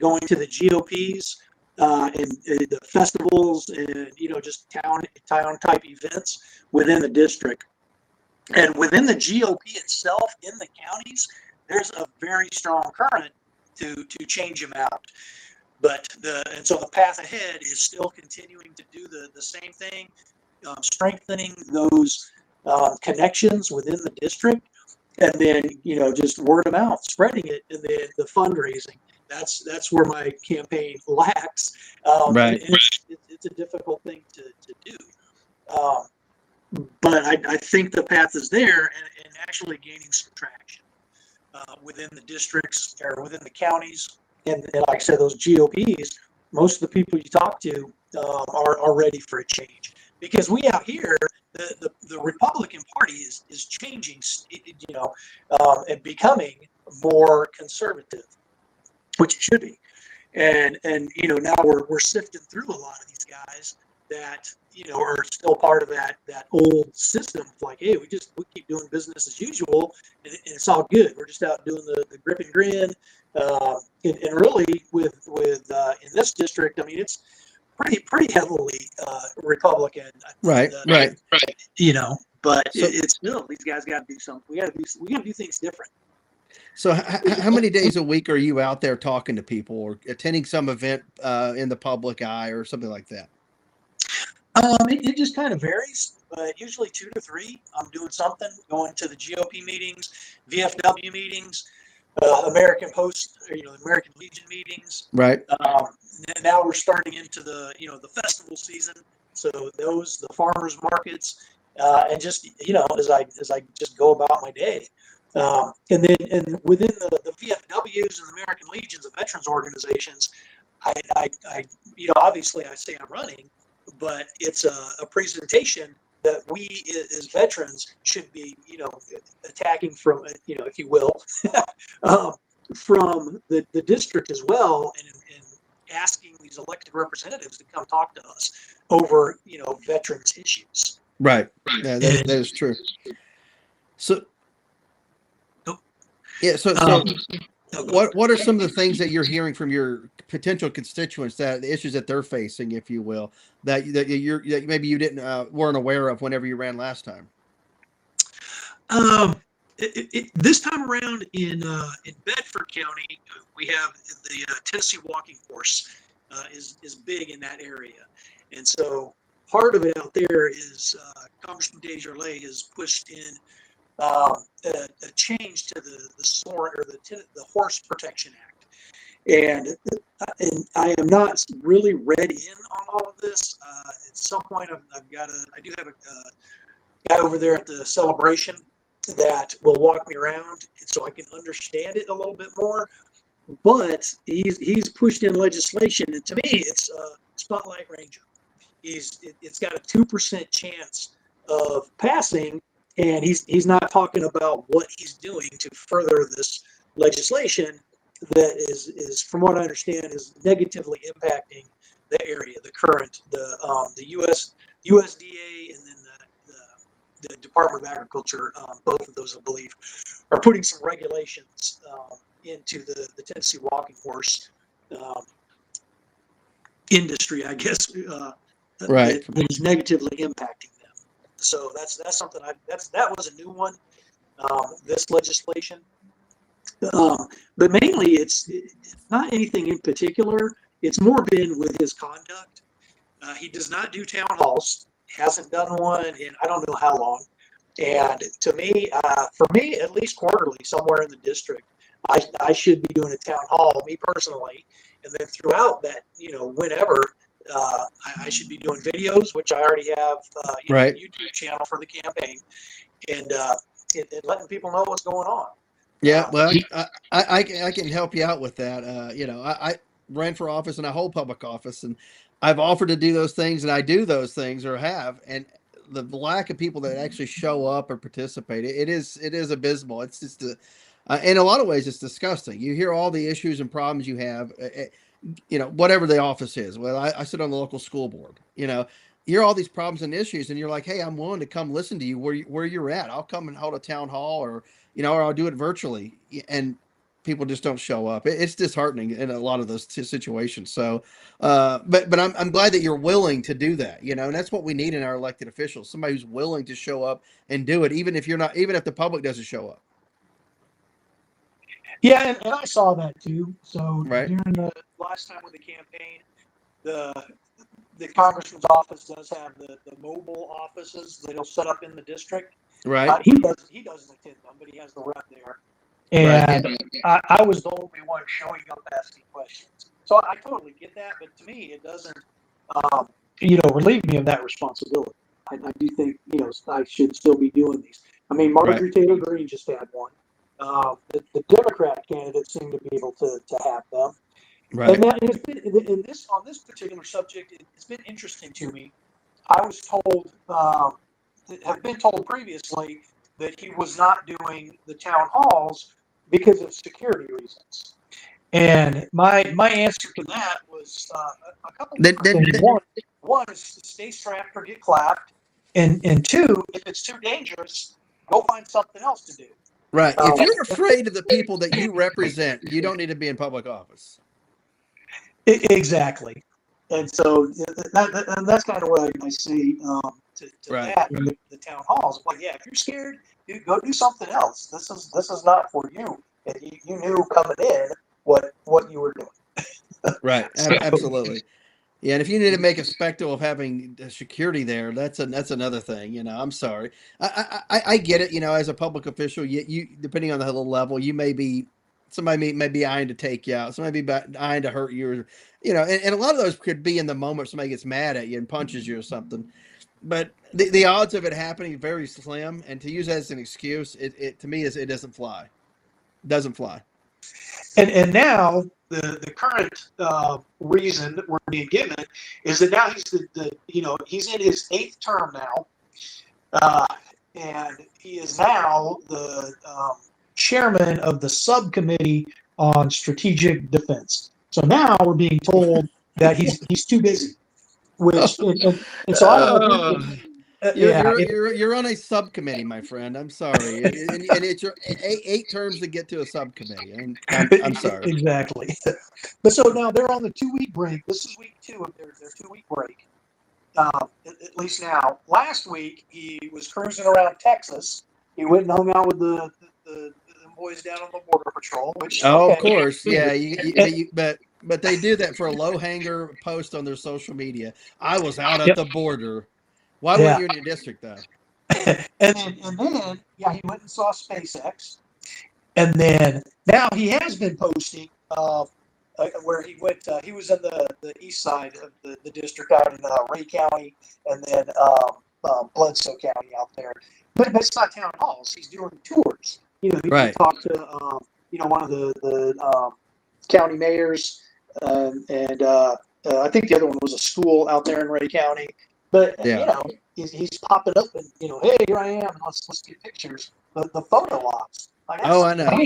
going to the GOPs and the festivals, and just town type events within the district, and within the GOP itself in the counties, there's a very strong current to change them out. But so the path ahead is still continuing to do the same thing, strengthening those connections within the district, and then just word of mouth, spreading it, and then the fundraising. That's where my campaign lacks. Right. It's a difficult thing to do. But I think the path is there, and actually gaining some traction within the districts or within the counties. And like I said, those GOPs, most of the people you talk to are ready for a change, because we out here, the Republican Party is changing, and becoming more conservative, which it should be. And now we're sifting through a lot of these guys that are still part of that old system. Like, hey, we keep doing business as usual, and it's all good. We're just out doing the grip and grin. And really, with in this district, I mean, it's pretty heavily Republican. Right. But it's still, these guys got to do something. We got to do things different. So how many days a week are you out there talking to people or attending some event in the public eye or something like that? It just kind of varies, but usually 2 to 3. I'm doing something, going to the GOP meetings, VFW meetings, American Post, American Legion meetings. Right. Now we're starting into the festival season. So the farmers markets, and just, as I just go about my day. And within the VFWs and the American Legions, the veterans organizations, I obviously I say I'm running, but it's a presentation that we as veterans should be, attacking from, if you will, from the district as well, and asking these elected representatives to come talk to us over, veterans issues. Right. Yeah, that is true. So, yeah. So what are some of the things that you're hearing from your potential constituents, that the issues that they're facing, if you will, that maybe you weren't aware of whenever you ran last time? This time around in Bedford County, we have the Tennessee walking course is big in that area, and so part of it out there is Congressman Desjardins has pushed in a change to the Horse Protection Act, and I am not really read in on all of this. At some point, I do have a guy over there at the celebration that will walk me around so I can understand it a little bit more. But he's pushed in legislation, and to me, it's Spotlight Ranger. It's got a 2% chance of passing, and he's not talking about what he's doing to further this legislation that is, from what I understand, is negatively impacting the area, the USDA, and then the Department of Agriculture. Both of those, I believe, are putting some regulations into the Tennessee walking horse industry, I guess, right, that is negatively impacting them. So that's something that was a new one, this legislation. But mainly it's not anything in particular. It's more been with his conduct. He does not do town halls, hasn't done one in I don't know how long. And to me, for me, at least quarterly, somewhere in the district, I should be doing a town hall, me personally. And then throughout that, whenever, I should be doing videos, which I already have, right. a YouTube channel for the campaign, and letting people know what's going on. Yeah, well, I can help you out with that. I ran for office and I hold public office, and I've offered to do those things, and I do those things or have, and the lack of people that actually show up or participate, it is abysmal. It's just in a lot of ways, it's disgusting. You hear all the issues and problems you have, whatever the office is. Well, I sit on the local school board. You hear all these problems and issues, and you're like, hey, I'm willing to come listen to you where you're at. I'll come and hold a town hall, or I'll do it virtually, and people just don't show up. It's disheartening in a lot of those situations. So, but I'm glad that you're willing to do that. And that's what we need in our elected officials: somebody who's willing to show up and do it, even if the public doesn't show up. Yeah, and I saw that too. So Right. during the last time with the campaign, the congressman's office does have the mobile offices that he'll set up in the district. Right. He doesn't attend them, but he has the rep there. And I was the only one showing up asking questions. So I totally get that, but to me, it doesn't, relieve me of that responsibility. I do think, I should still be doing these. I mean, Marjorie Taylor Greene just had one. The Democrat candidates seem to be able to have them. Right. And it's been, on this particular subject, it's been interesting to me. I was told, have been told previously, that he was not doing the town halls because of security reasons. And my answer to that was a couple of things. One is stay strapped or get clapped. And two, if it's too dangerous, go find something else to do. Right. If you're afraid of the people that you represent, you don't need to be in public office. Exactly. And so that's kind of what I see to that in the town halls. But yeah, if you're scared, go do something else. This is not for you. And you knew coming in what you were doing. Right. Absolutely. Yeah, and if you need to make a spectacle of having security there, that's another thing. I'm sorry. I get it. As a public official, you depending on the level, you may be somebody may be eyeing to take you out. Somebody be eyeing to hurt you. And a lot of those could be in the moment somebody gets mad at you and punches you or something. But the odds of it happening very slim. And to use that as an excuse, it to me it doesn't fly. Doesn't fly. And now the current reason that we're being given is that now he's he's in his 8th term now, and he is now the chairman of the subcommittee on strategic defense. So now we're being told that he's too busy, which and so I don't know. You're on a subcommittee, my friend. I'm sorry, and it's your 8 terms to get to a subcommittee, and I'm sorry. Exactly. But so now they're on the 2-week break. This is week 2 of their 2-week break. At least now. Last week he was cruising around Texas. He went and hung out with the boys down on the border patrol. Which of course, yeah. But they do that for a low hanger post on their social media. I was out at the border. Why weren't you in your district though? And then, he went and saw SpaceX. And then now he has been posting where he went. He was in the east side of the district out in Ray County, and then Bledsoe County out there. But it's not town halls. He's doing tours. He talked to one of the county mayors, and I think the other one was a school out there in Ray County. But he's popping up and hey, here I am. Let's get pictures. The photo ops. I know.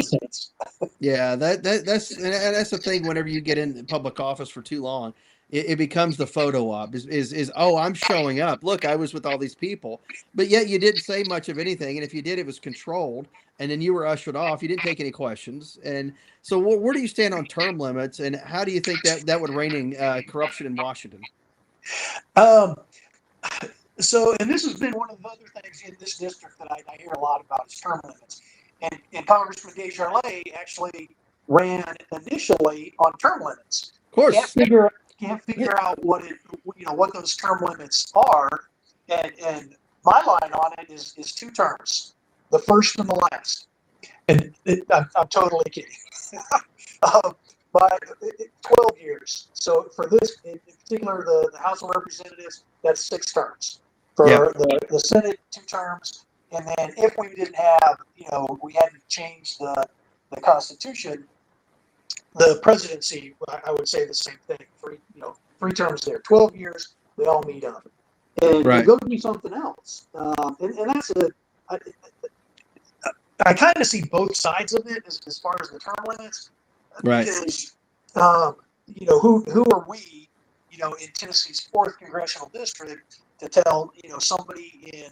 Yeah, that's the thing. Whenever you get in public office for too long, it becomes the photo op. Is I'm showing up. Look, I was with all these people, but yet you didn't say much of anything. And if you did, it was controlled. And then you were ushered off. You didn't take any questions. And so, where do you stand on term limits? And how do you think that would rein in corruption in Washington? So, and this has been one of the other things in this district that I hear a lot about is term limits. And Congressman Desjardins actually ran initially on term limits. Of course, can't figure out what those term limits are. And my line on it is 2 terms, the first and the last. And I'm totally kidding. But 12 years. So for this, in particular, the House of Representatives, that's 6 terms. For the Senate, 2 terms. And then if we didn't have, we hadn't changed the the Constitution, the presidency, I would say the same thing. 3 terms there, 12 years, they all meet up. And Right. go do something else. And that's I kind of see both sides of it as far as the term limits. Right. Because, who are we, in Tennessee's 4th congressional district to tell, somebody in,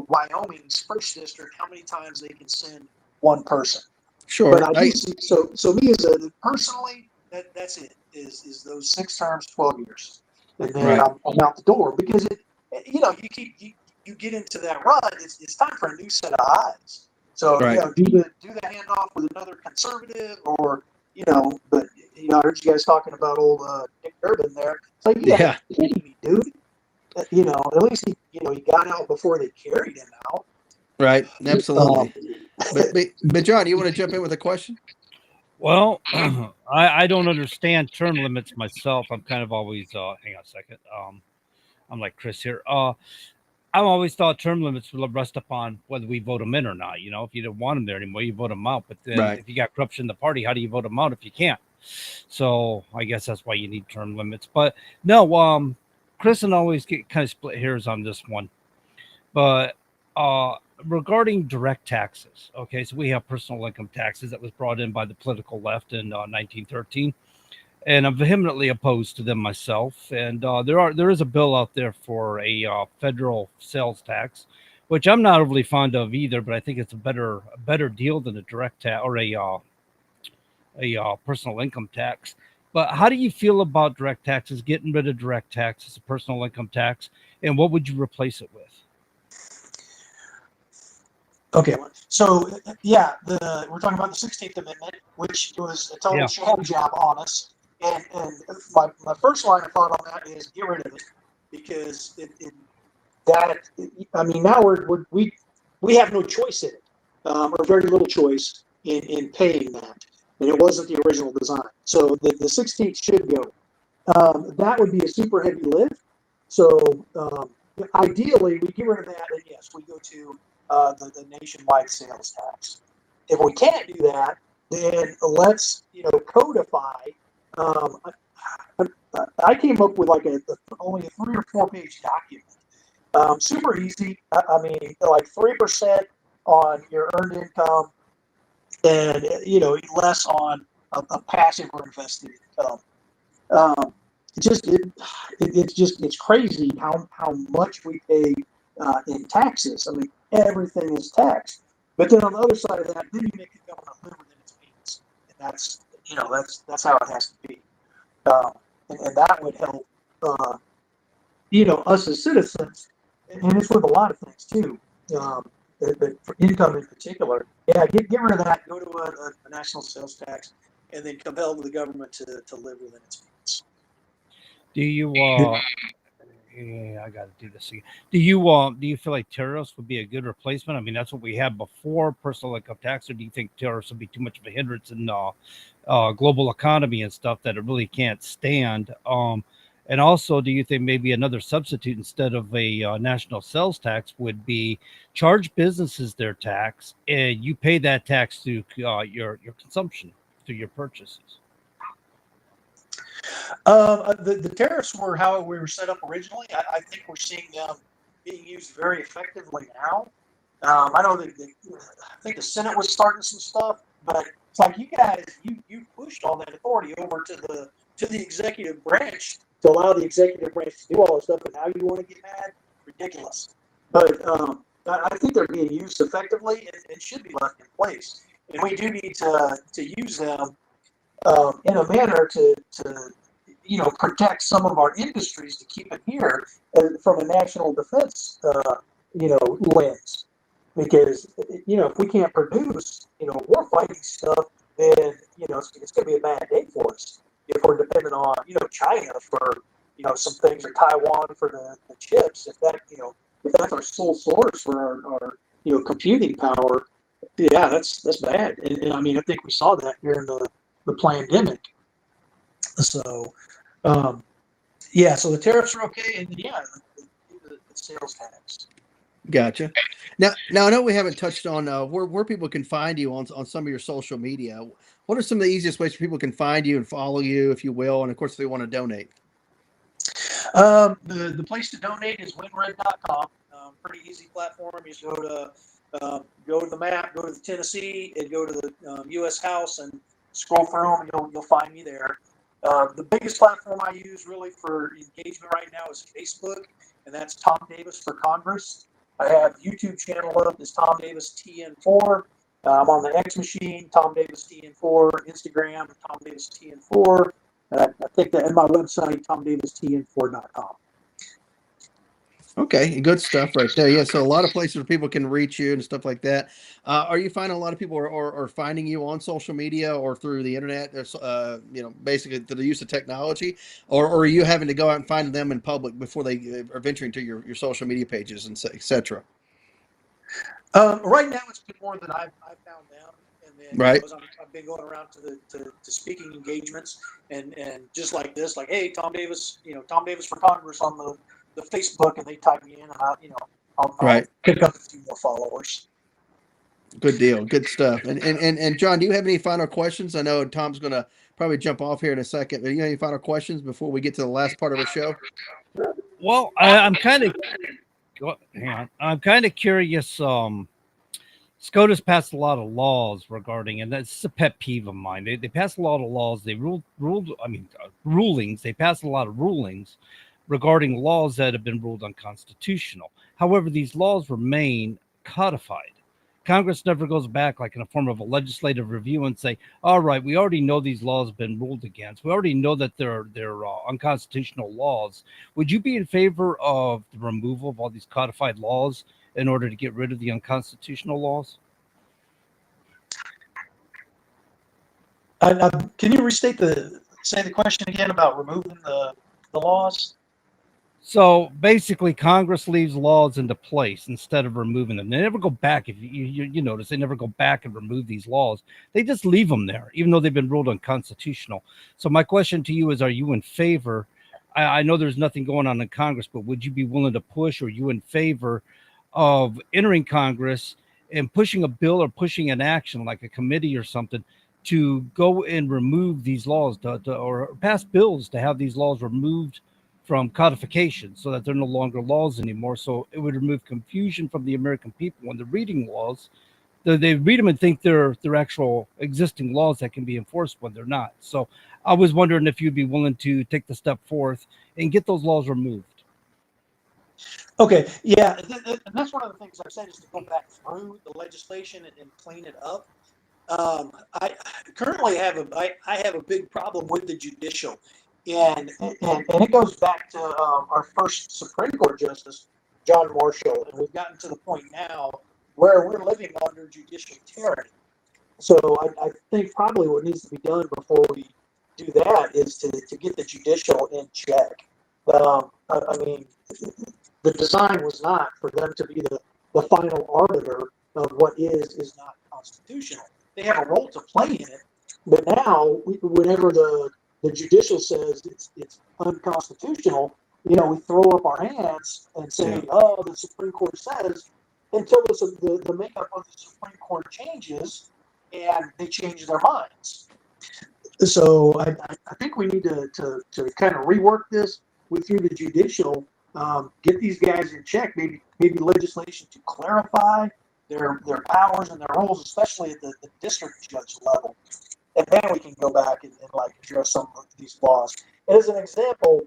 Wyoming's 1st district how many times they can send one person. Sure. But I do see, so me personally, that's it, is those 6 terms, 12 years. And then Right. I'm out the door because you get into that run, it's time for a new set of eyes. So, Right. do the handoff with another conservative or, but, I heard you guys talking about old Dick Durbin there. It's like, Yeah. kidding me, dude. At least he got out before they carried him out. Right. Absolutely. But John, you want to jump in with a question? Well, I don't understand term limits myself. I'm kind of always hang on a second. I'm like Chris here. I've always thought term limits will rest upon whether we vote them in or not. If you don't want them there anymore, you vote them out. But then Right. if you got corruption in the party, how do you vote them out if you can't? So I guess that's why you need term limits. But no, Chris and I always get kind of split hairs on this one. But regarding direct taxes, okay, so we have personal income taxes that was brought in by the political left in 1913. And I'm vehemently opposed to them myself. And there is a bill out there for a federal sales tax, which I'm not overly fond of either. But I think it's a better deal than a direct tax or a personal income tax. But how do you feel about direct taxes? Getting rid of direct tax as a personal income tax, and what would you replace it with? Okay, so yeah, we're talking about the 16th Amendment, which was a total sham job on us. And my first line of thought on that is get rid of it, because now we have no choice in it, or very little choice in paying that, and it wasn't the original design. So the 16th should go. That would be a super heavy lift. So ideally, we get rid of that, and yes, we go to the nationwide sales tax. If we can't do that, then let's codify. I came up with only a 3 or 4 page document. Super easy. Like 3% on your earned income, and less on a passive or invested income. It's crazy how much we pay in taxes. Everything is taxed. But then on the other side of that, then you make the government live within its means, and that's how it has to be. And that would help, us as citizens, and it's with a lot of things too. But for income in particular, get rid of that. Go to a national sales tax, and then compel the government to live within its means. Do you I got to do this again. Do you feel like tariffs would be a good replacement? That's what we had before personal income tax, or do you think tariffs would be too much of a hindrance in global economy and stuff that it really can't stand? And also, do you think maybe another substitute instead of a national sales tax would be charge businesses their tax, and you pay that tax through your consumption, through your purchases? The tariffs were how we were set up originally. I think we're seeing them being used very effectively now. I know that I think the Senate was starting some stuff, but it's like you guys, you pushed all that authority over to the executive branch to allow the executive branch to do all this stuff, and now you want to get mad? Ridiculous. But I think they're being used effectively and should be left in place. And we do need to use them in a manner to protect some of our industries, to keep it here from a national defense lens. Because if we can't produce we're fighting stuff, then it's going to be a bad day for us if we're dependent on China for some things, or Taiwan for the chips. If that's our sole source for our computing power, that's bad. And I think we saw that during the pandemic. So so the tariffs are okay, and the sales tax. Gotcha. Now I know we haven't touched on where people can find you on some of your social media. What are some of the easiest ways people can find you and follow you, if you will, and of course if they want to donate? The place to donate is winred.com. Pretty easy platform. You just go to the map, go to the Tennessee, and go to the U.S. House, and scroll through them, and you'll find me there. The biggest platform I use really for engagement right now is Facebook, and that's Tom Davis for Congress. I have YouTube channel up is Tom Davis TN4. I'm on the X machine, Tom Davis TN4, Instagram, Tom Davis TN4. I think that in my website, TomDavisTN4.com. Okay, good stuff right there. Yeah, so a lot of places where people can reach you and stuff like that. Are you finding a lot of people are finding you on social media or through the internet? Basically through the use of technology, or are you having to go out and find them in public before they are venturing to your social media pages and et cetera? Right now, it's been more that I've found them, and then Right. I've been going around to speaking engagements, and just like this, like, hey, Tom Davis, Tom Davis for Congress on the Facebook, and they type me in, and I'll Right. pick up a few more followers. Good deal. Good stuff. And John, do you have any final questions? I know Tom's going to probably jump off here in a second. But you have any final questions before we get to the last part of our show? Well, I'm kind of hang on. I'm kind of curious. SCOTUS passed a lot of laws regarding, and that's a pet peeve of mine. They passed a lot of laws. They rulings. They passed a lot of rulings regarding laws that have been ruled unconstitutional. However, these laws remain codified. Congress never goes back like in a form of a legislative review and say, all right, we already know these laws have been ruled against. We already know that they're unconstitutional laws. Would you be in favor of the removal of all these codified laws in order to get rid of the unconstitutional laws? Can you say the question again about removing the laws? So basically, Congress leaves laws into place instead of removing them. They never go back. If you notice, they never go back and remove these laws. They just leave them there, even though they've been ruled unconstitutional. So my question to you is, are you in favor? I know there's nothing going on in Congress, but would you be willing to push, or are you in favor of entering Congress and pushing a bill or pushing an action like a committee or something to go and remove these laws or pass bills to have these laws removed from codification so that they're no longer laws anymore? So it would remove confusion from the American people when they're reading laws. They read them and think they're actual existing laws that can be enforced when they're not. So I was wondering if you'd be willing to take the step forth and get those laws removed. Okay, yeah, and that's one of the things I've said is to go back through the legislation and clean it up. I currently have a big problem with the judicial. And it goes back to our first Supreme Court Justice, John Marshall, and we've gotten to the point now where we're living under judicial tyranny. So I think probably what needs to be done before we do that is to get the judicial in check. I mean, the design was not for them to be the final arbiter of what is not constitutional. They have a role to play in it, but now whenever the judicial says it's unconstitutional, we throw up our hands and say, oh, the Supreme Court says, until the makeup of the Supreme Court changes and they change their minds. So I think we need to kind of rework this through the judicial, get these guys in check, maybe legislation to clarify their powers and their roles, especially at the district judge level. And then we can go back and address some of these laws. As an example,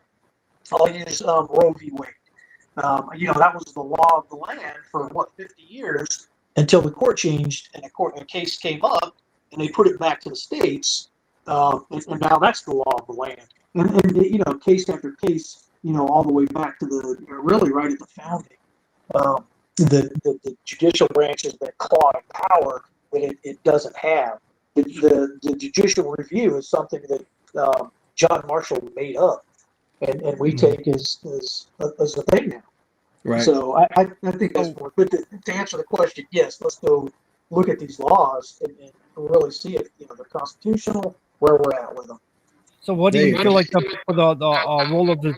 I'll use Roe v. Wade. That was the law of the land for 50 years until the court changed and a case came up and they put it back to the states. And now that's the law of the land. And case after case, all the way back to really right at the founding. The judicial branch has been clawing power that it doesn't have. The judicial review is something that John Marshall made up, and we take as a thing now. Right. So I think that's more. But to answer the question, yes, let's go look at these laws and really see if they're constitutional, where we're at with them. So what do you feel like the role of the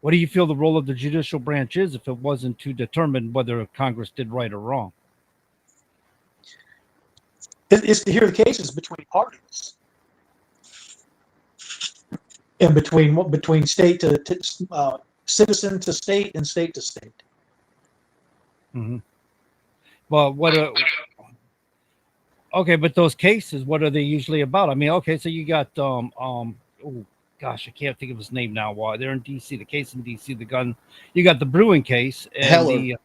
What do you feel the role of the judicial branch is if it wasn't to determine whether Congress did right or wrong? It's to hear the cases between parties and between state to citizen to state and state to state. Mm-hmm. Well, okay, but those cases, what are they usually about? I mean, okay, so you got oh gosh, I can't think of his name now. Why they're in DC, the case in DC, the gun. You got the Bruin case and Heller. the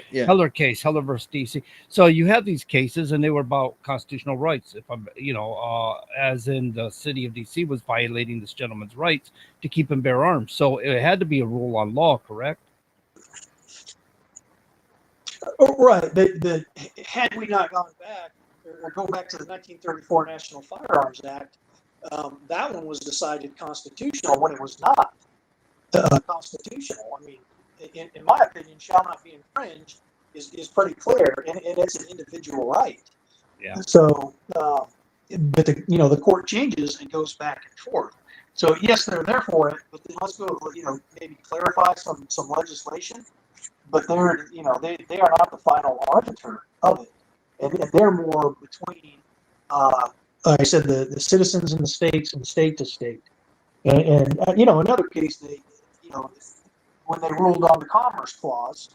Yeah. Heller case, Heller versus DC. So you have these cases, and they were about constitutional rights. If I'm, as in the city of DC was violating this gentleman's rights to keep and bear arms. So it had to be a rule on law, correct? Right, but had we not gone back or go back to the 1934 National Firearms Act, that one was decided constitutional when it was not constitutional. I mean, in my opinion, shall not be infringed is pretty clear, and it's an individual right. Yeah. So, but the court changes and goes back and forth. So yes, they're there for it, but then let's go, maybe clarify some legislation. But they're, they are not the final arbiter of it, and they're more between, like I said, the citizens in the states and state to state. And another case, when they ruled on the Commerce Clause,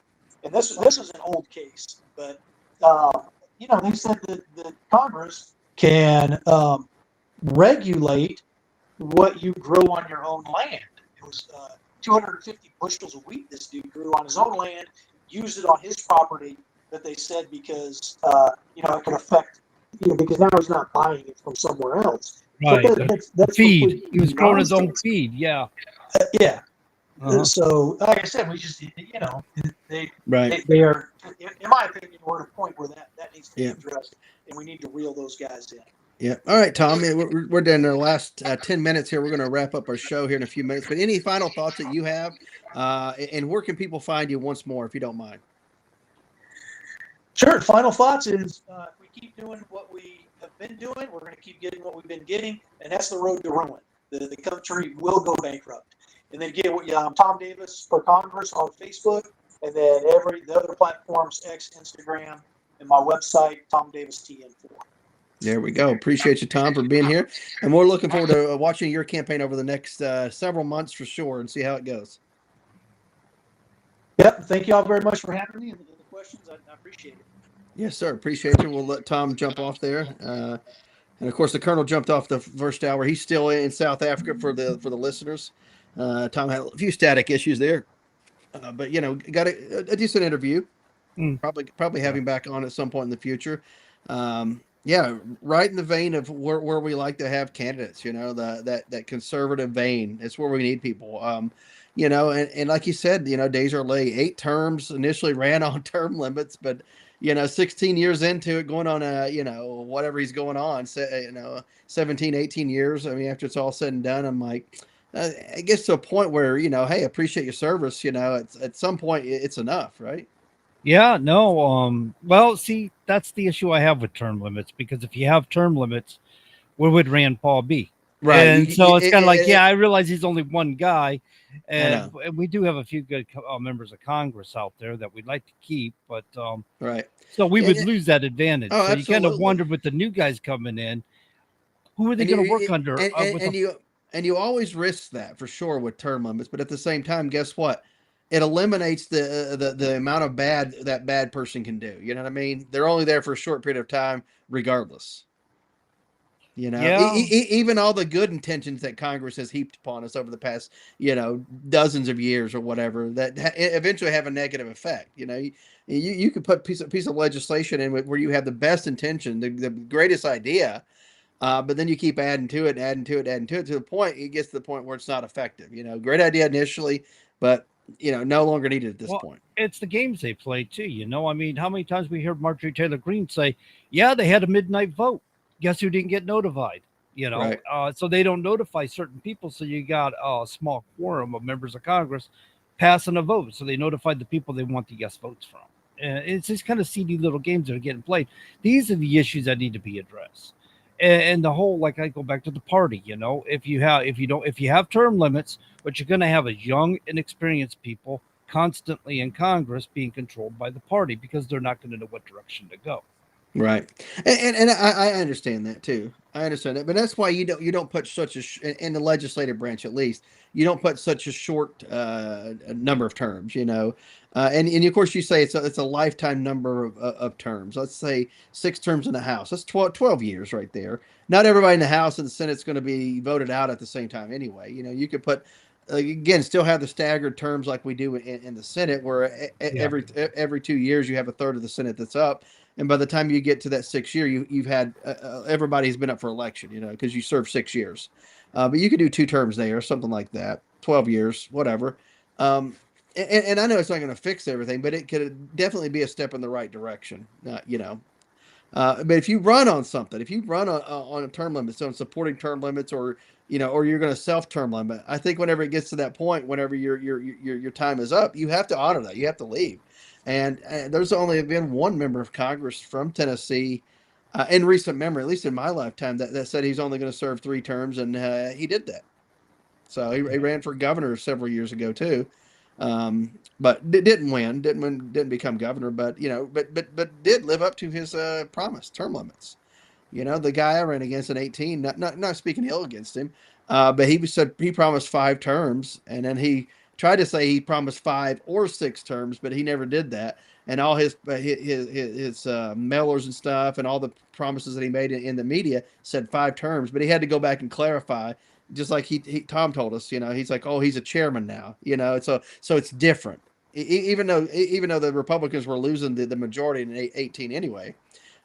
and this is an old case, but they said that Congress can regulate what you grow on your own land. It was 250 bushels of wheat this dude grew on his own land, used it on his property, that they said because it could affect, because now he's not buying it from somewhere else. Right. That's feed. He was growing his own nonsense. feed. Yeah. Yeah. Uh-huh. So, like I said, we just, they are, in my opinion, we're at a point where that needs to be addressed, and we need to reel those guys in. Yeah. All right, Tom. We're down in the last 10 minutes here. We're going to wrap up our show here in a few minutes. But any final thoughts that you have, and where can people find you once more, if you don't mind? Sure. Final thoughts is if we keep doing what we have been doing, we're going to keep getting what we've been getting, and that's the road to ruin. The country will go bankrupt. And then get Tom Davis for Congress on Facebook, and then the other platforms, X, Instagram, and my website, TomDavisTN4. There we go. Appreciate you, Tom, for being here. And we're looking forward to watching your campaign over the next several months for sure, and see how it goes. Yep. Thank you all very much for having me and the questions. I appreciate it. Yes, sir. Appreciate you. We'll let Tom jump off there. And of course, the Colonel jumped off the first hour. He's still in South Africa for the listeners. Tom had a few static issues there, but got a decent interview. Probably have him back on at some point in the future. Right in the vein of where we like to have candidates. That conservative vein. It's where we need people. And like you said, days are late. 8 terms initially ran on term limits, but 16 years into it, going on whatever he's going on, 17, 18 years. I mean, after it's all said and done, I'm like, it gets to a point where, hey, appreciate your service. At some point it's enough, right? Yeah, no. Well, see, that's the issue I have with term limits, because if you have term limits, where would Rand Paul be? Right. And so it's kind of like, I realize he's only one guy, and we do have a few good members of Congress out there that we'd like to keep, but right. So we would lose that advantage. Oh, so you kind of wonder with the new guys coming in, who are they going to work under? And you always risk that for sure with term limits, but at the same time, guess what? It eliminates the amount of bad that bad person can do. You know what I mean? They're only there for a short period of time, regardless. Even all the good intentions that Congress has heaped upon us over the past, dozens of years or whatever, that eventually have a negative effect. You could put piece of legislation in where you have the best intention, the greatest idea, but then you keep adding to it to the point it gets to the point where it's not effective. Great idea initially, but no longer needed at this point. It's the games they play too. I mean, how many times we heard Marjorie Taylor Greene say, "Yeah, they had a midnight vote. Guess who didn't get notified?" Right. So they don't notify certain people. So you got a small quorum of members of Congress passing a vote. So they notified the people they want the yes votes from. And it's these kind of seedy little games that are getting played. These are the issues that need to be addressed. And the whole, like, I go back to the party, if you have term limits, what you're going to have is young, inexperienced people constantly in Congress being controlled by the party because they're not going to know what direction to go. Right. And I understand that too. I understand that, but that's why you don't put such in the legislative branch, at least, you don't put such a short number of terms, and of course you say it's a lifetime number of terms. Let's say 6 terms in the House. That's 12 years right there. Not everybody in the House and the Senate's going to be voted out at the same time anyway. You could put, again, still have the staggered terms like we do in the Senate, where every 2 years you have a third of the Senate that's up. And by the time you get to that 6th year, you've had everybody's been up for election, because you serve 6 years. But you could do 2 terms there, something like that, 12 years, whatever. And I know it's not going to fix everything, but it could definitely be a step in the right direction, But if you run on something, if you run on a term limit, so on supporting term limits, or you're going to self-term limit, I think whenever it gets to that point, whenever your time is up, you have to honor that. You have to leave. And there's only been one member of Congress from Tennessee in recent memory, at least in my lifetime, that said he's only going to serve 3 terms, and he did that. So he ran for governor several years ago too, but didn't win, didn't become governor, but but did live up to his promise, term limits. The guy I ran against in 18, not speaking ill against him, but he promised 5 terms, and then he tried to say he promised 5 or 6 terms, but he never did that. And all his mailers and stuff, and all the promises that he made in the media said 5 terms, but he had to go back and clarify, just like Tom told us. He's like, oh, he's a chairman now. So it's different. Even though the Republicans were losing the majority in 18 anyway.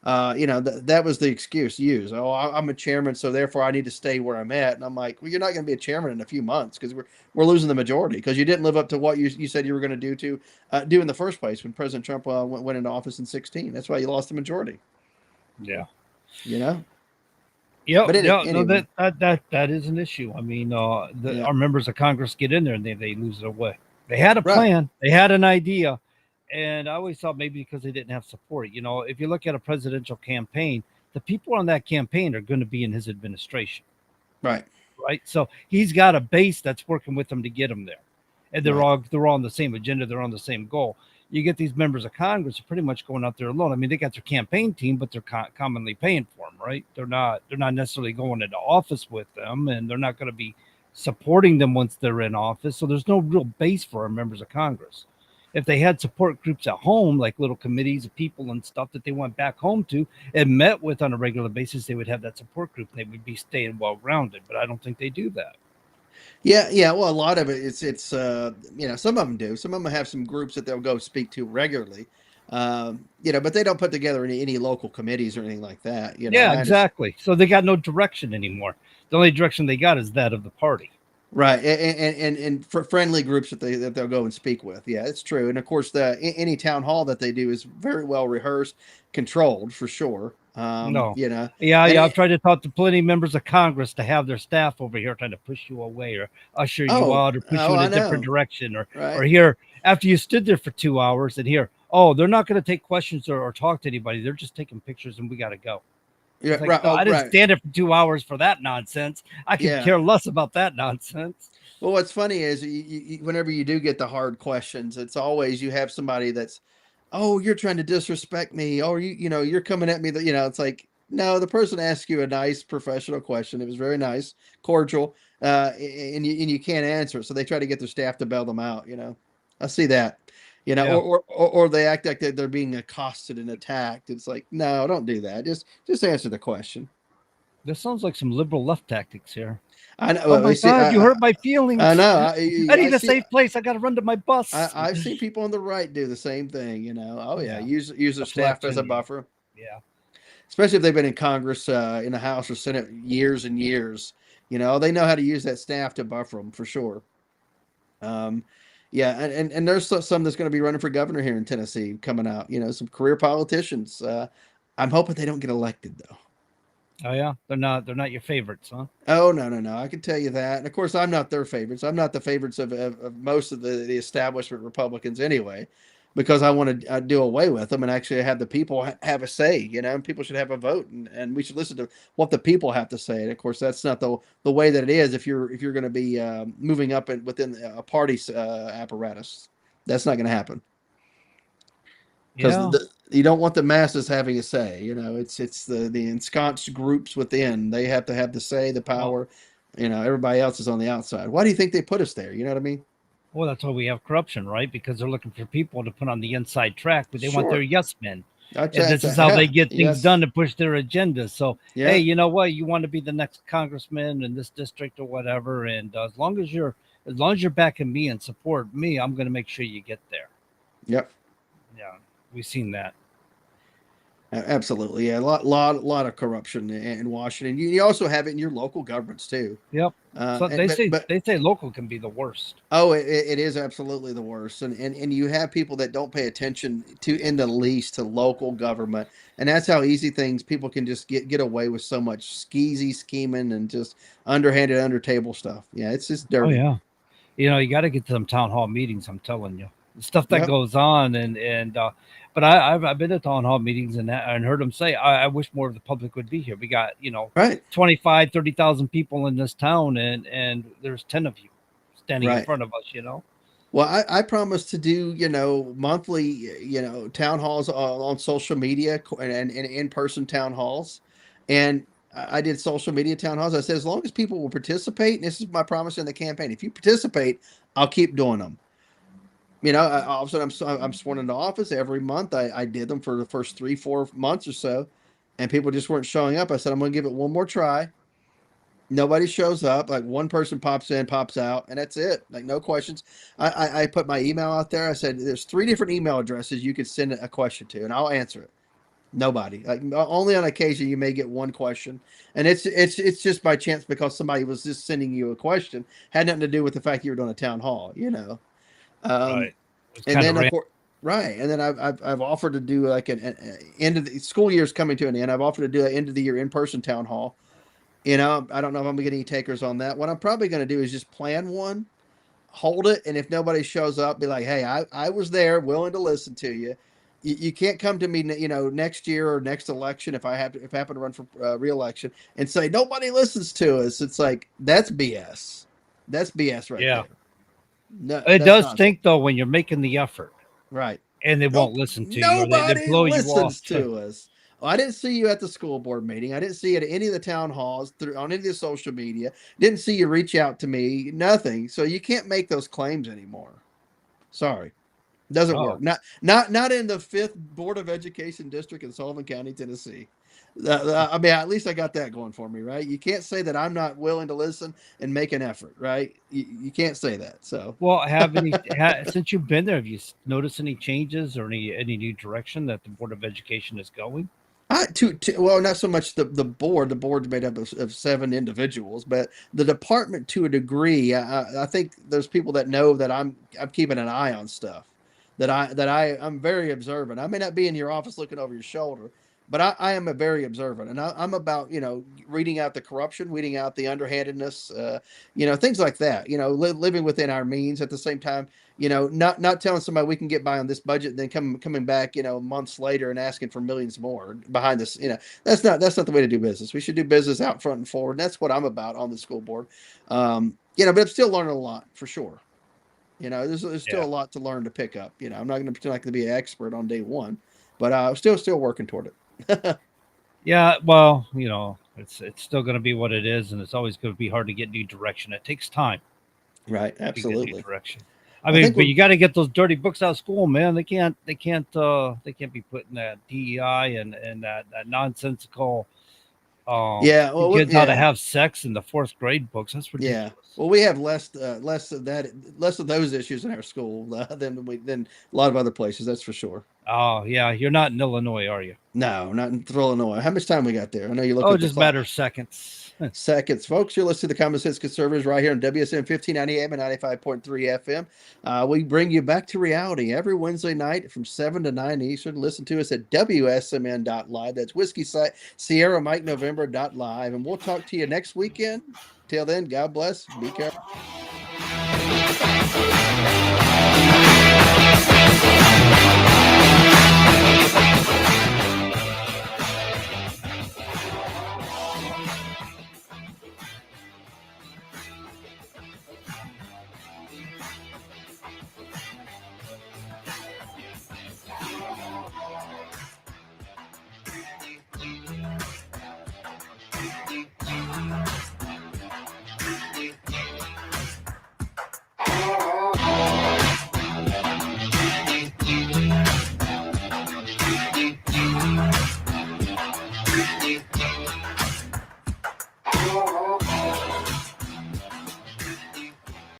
That was the excuse used. Oh, I'm a chairman, so therefore I need to stay where I'm at. And I'm like, well, you're not going to be a chairman in a few months, because we're losing the majority, because you didn't live up to what you said you were going to do in the first place when President Trump went into office in 2016. That's why you lost the majority. Yeah. Yeah. But anyway. No, that is an issue. I mean, our members of Congress get in there and they lose their way. They had a plan. They had an idea. And I always thought maybe because they didn't have support. If you look at a presidential campaign, the people on that campaign are going to be in his administration. Right. So he's got a base that's working with him to get him there. And they're all on the same agenda. They're on the same goal. You get these members of Congress are pretty much going out there alone. I mean, they got their campaign team, but they're commonly paying for them, right? They're not necessarily going into office with them, and they're not going to be supporting them once they're in office. So there's no real base for our members of Congress. If they had support groups at home, like little committees of people and stuff that they went back home to and met with on a regular basis, they would have that support group and they would be staying well-rounded. But I don't think they do that. Yeah. Well, a lot of it, it's some of them do. Some of them have some groups that they'll go speak to regularly, but they don't put together any local committees or anything like that. Yeah, exactly. So they got no direction anymore. The only direction they got is that of the party. Right, and for friendly groups that they'll go and speak with. Yeah, it's true. And of course, any town hall that they do is very well rehearsed, controlled for sure. I've tried to talk to plenty of members of Congress to have their staff over here trying to push you away or usher you out or push you in a different direction or here after you stood there for 2 hours and here, they're not going to take questions or talk to anybody. They're just taking pictures and we got to go. Yeah, I didn't stand there for 2 hours for that nonsense. I could care less about that nonsense. Well, what's funny is whenever you do get the hard questions, it's always you have somebody that's, oh, you're trying to disrespect me, or you're coming at me. It's like, no, the person asked you a nice professional question. It was very nice, cordial, and you can't answer it. So they try to get their staff to bail them out. I see that. Or they act like they're being accosted and attacked. It's like, no, don't do that. Just answer the question. This sounds like some liberal left tactics here. I know. Oh my God, you hurt my feelings. I know. I need a safe place. I got to run to my bus. I've seen people on the right do the same thing. Oh yeah, use their staff as a buffer. Yeah. Especially if they've been in Congress, in the House or Senate years and years. They know how to use that staff to buffer them for sure. Yeah, and there's some that's going to be running for governor here in Tennessee coming out. Some career politicians. I'm hoping they don't get elected though. Oh yeah, they're not your favorites, huh? Oh no, I can tell you that. And of course, I'm not their favorites. I'm not the favorites of most of the establishment Republicans anyway. because I want to do away with them and actually have the people have a say, and people should have a vote, and we should listen to what the people have to say. And of course, that's not the way that it is if you're going to be moving up within a party's apparatus. That's not going to happen because you don't want the masses having a say. It's the ensconced groups within. They have to have the say, the power. Everybody else is on the outside. Why do you think they put us there? You know what I mean? Well, that's why we have corruption, right? Because they're looking for people to put on the inside track, but they want their yes men. And this is how they get things done to push their agenda. So, hey, you know what? You want to be the next congressman in this district or whatever, and as long as you're backing me and support me, I'm going to make sure you get there. Yep. Yeah, we've seen that. Absolutely, yeah, a lot of corruption in Washington. You also have it in your local governments too. Yep. So they say local can be the worst. Oh, it is absolutely the worst, and you have people that don't pay attention in the least to local government, and that's how easy people can just get away with so much skeezy scheming and just underhanded, under table stuff. Yeah, it's just dirty. Oh yeah, you got to get to them town hall meetings. I'm telling you, the stuff that goes on, but I've been to town hall meetings and heard them say, I wish more of the public would be here. We got, 25, 30,000 people in this town and there's 10 of you standing in front of us, Well, I promised to do, monthly, town halls on social media and in-person town halls. And I did social media town halls. I said, as long as people will participate, and this is my promise in the campaign, if you participate, I'll keep all of a sudden I'm sworn into office every month. I did them for the first 3-4 months or so, and people just weren't showing up. I said, I'm going to give it one more try. Nobody shows up. Like one person pops in, pops out, and that's it. Like no questions. I put my email out there. I said, there's 3 different email addresses you could send a question to, and I'll answer it. Nobody. Like only on occasion you may get one question, and it's just by chance because somebody was just sending you a question. Had nothing to do with the fact you were doing a town hall. Right. And then and then I've offered to do like an end of the school year's coming to an end. I've offered to do an end of the year in-person town hall. I don't know if I'm gonna get any takers on that. What I'm probably going to do is just plan one, hold it, and if nobody shows up, be like, hey, I was there, willing to listen to you. You can't come to me, next year or next election if I happen to run for re-election and say nobody listens to us. It's like that's BS. That's BS right there. No, it does stink though when you're making the effort, right? And they won't listen to you. Or they blow listens you off. to us. I didn't see you at the school board meeting. I didn't see you at any of the town halls on any of the social media. Didn't see you reach out to me. Nothing. So you can't make those claims anymore. Sorry, doesn't work. Not in the 5th Board of Education district in Sullivan County, Tennessee. I mean, at least I got that going for me, right? You can't say that I'm not willing to listen and make an effort, right? You can't say that. So, well, since you've been there, have you noticed any changes or any new direction that the Board of Education is going? Well, not so much the board. The board's made up of 7 individuals, but the department to a degree. I think there's people that know that I'm keeping an eye on stuff. That I'm very observant. I may not be in your office looking over your shoulder, but I am a very observant, and I'm about, reading out the corruption, weeding out the underhandedness, things like that, living within our means at the same time, not telling somebody we can get by on this budget and then coming back, months later and asking for millions more behind this. That's not the way to do business. We should do business out front and forward. And that's what I'm about on the school board. But I'm still learning a lot for sure. There's still a lot to learn to pick up. I'm not going to pretend like to be an expert on day one, but I'm still working toward it. Yeah, well, it's still going to be what it is, and it's always going to be hard to get new direction. It takes time. Right, absolutely. New direction. But you got to get those dirty books out of school, man. They can't be putting that DEI and that nonsensical kids how to have sex in the 4th grade books. That's ridiculous. Yeah. Well, we have less of those issues in our school than a lot of other places. That's for sure. Oh yeah, you're not in Illinois, are you? No, not in Illinois. How much time we got there? I know you're looking. Oh, just matter of seconds. Seconds, folks. You're listening to the Common Sense Conservatives right here on WSM 1590 AM and 95.3 FM. We bring you back to reality every Wednesday night from 7 to 9 Eastern. Listen to us at wsmn.live. That's Whiskey Sierra Mike November.live. And we'll talk to you next weekend. Till then, God bless. Be careful.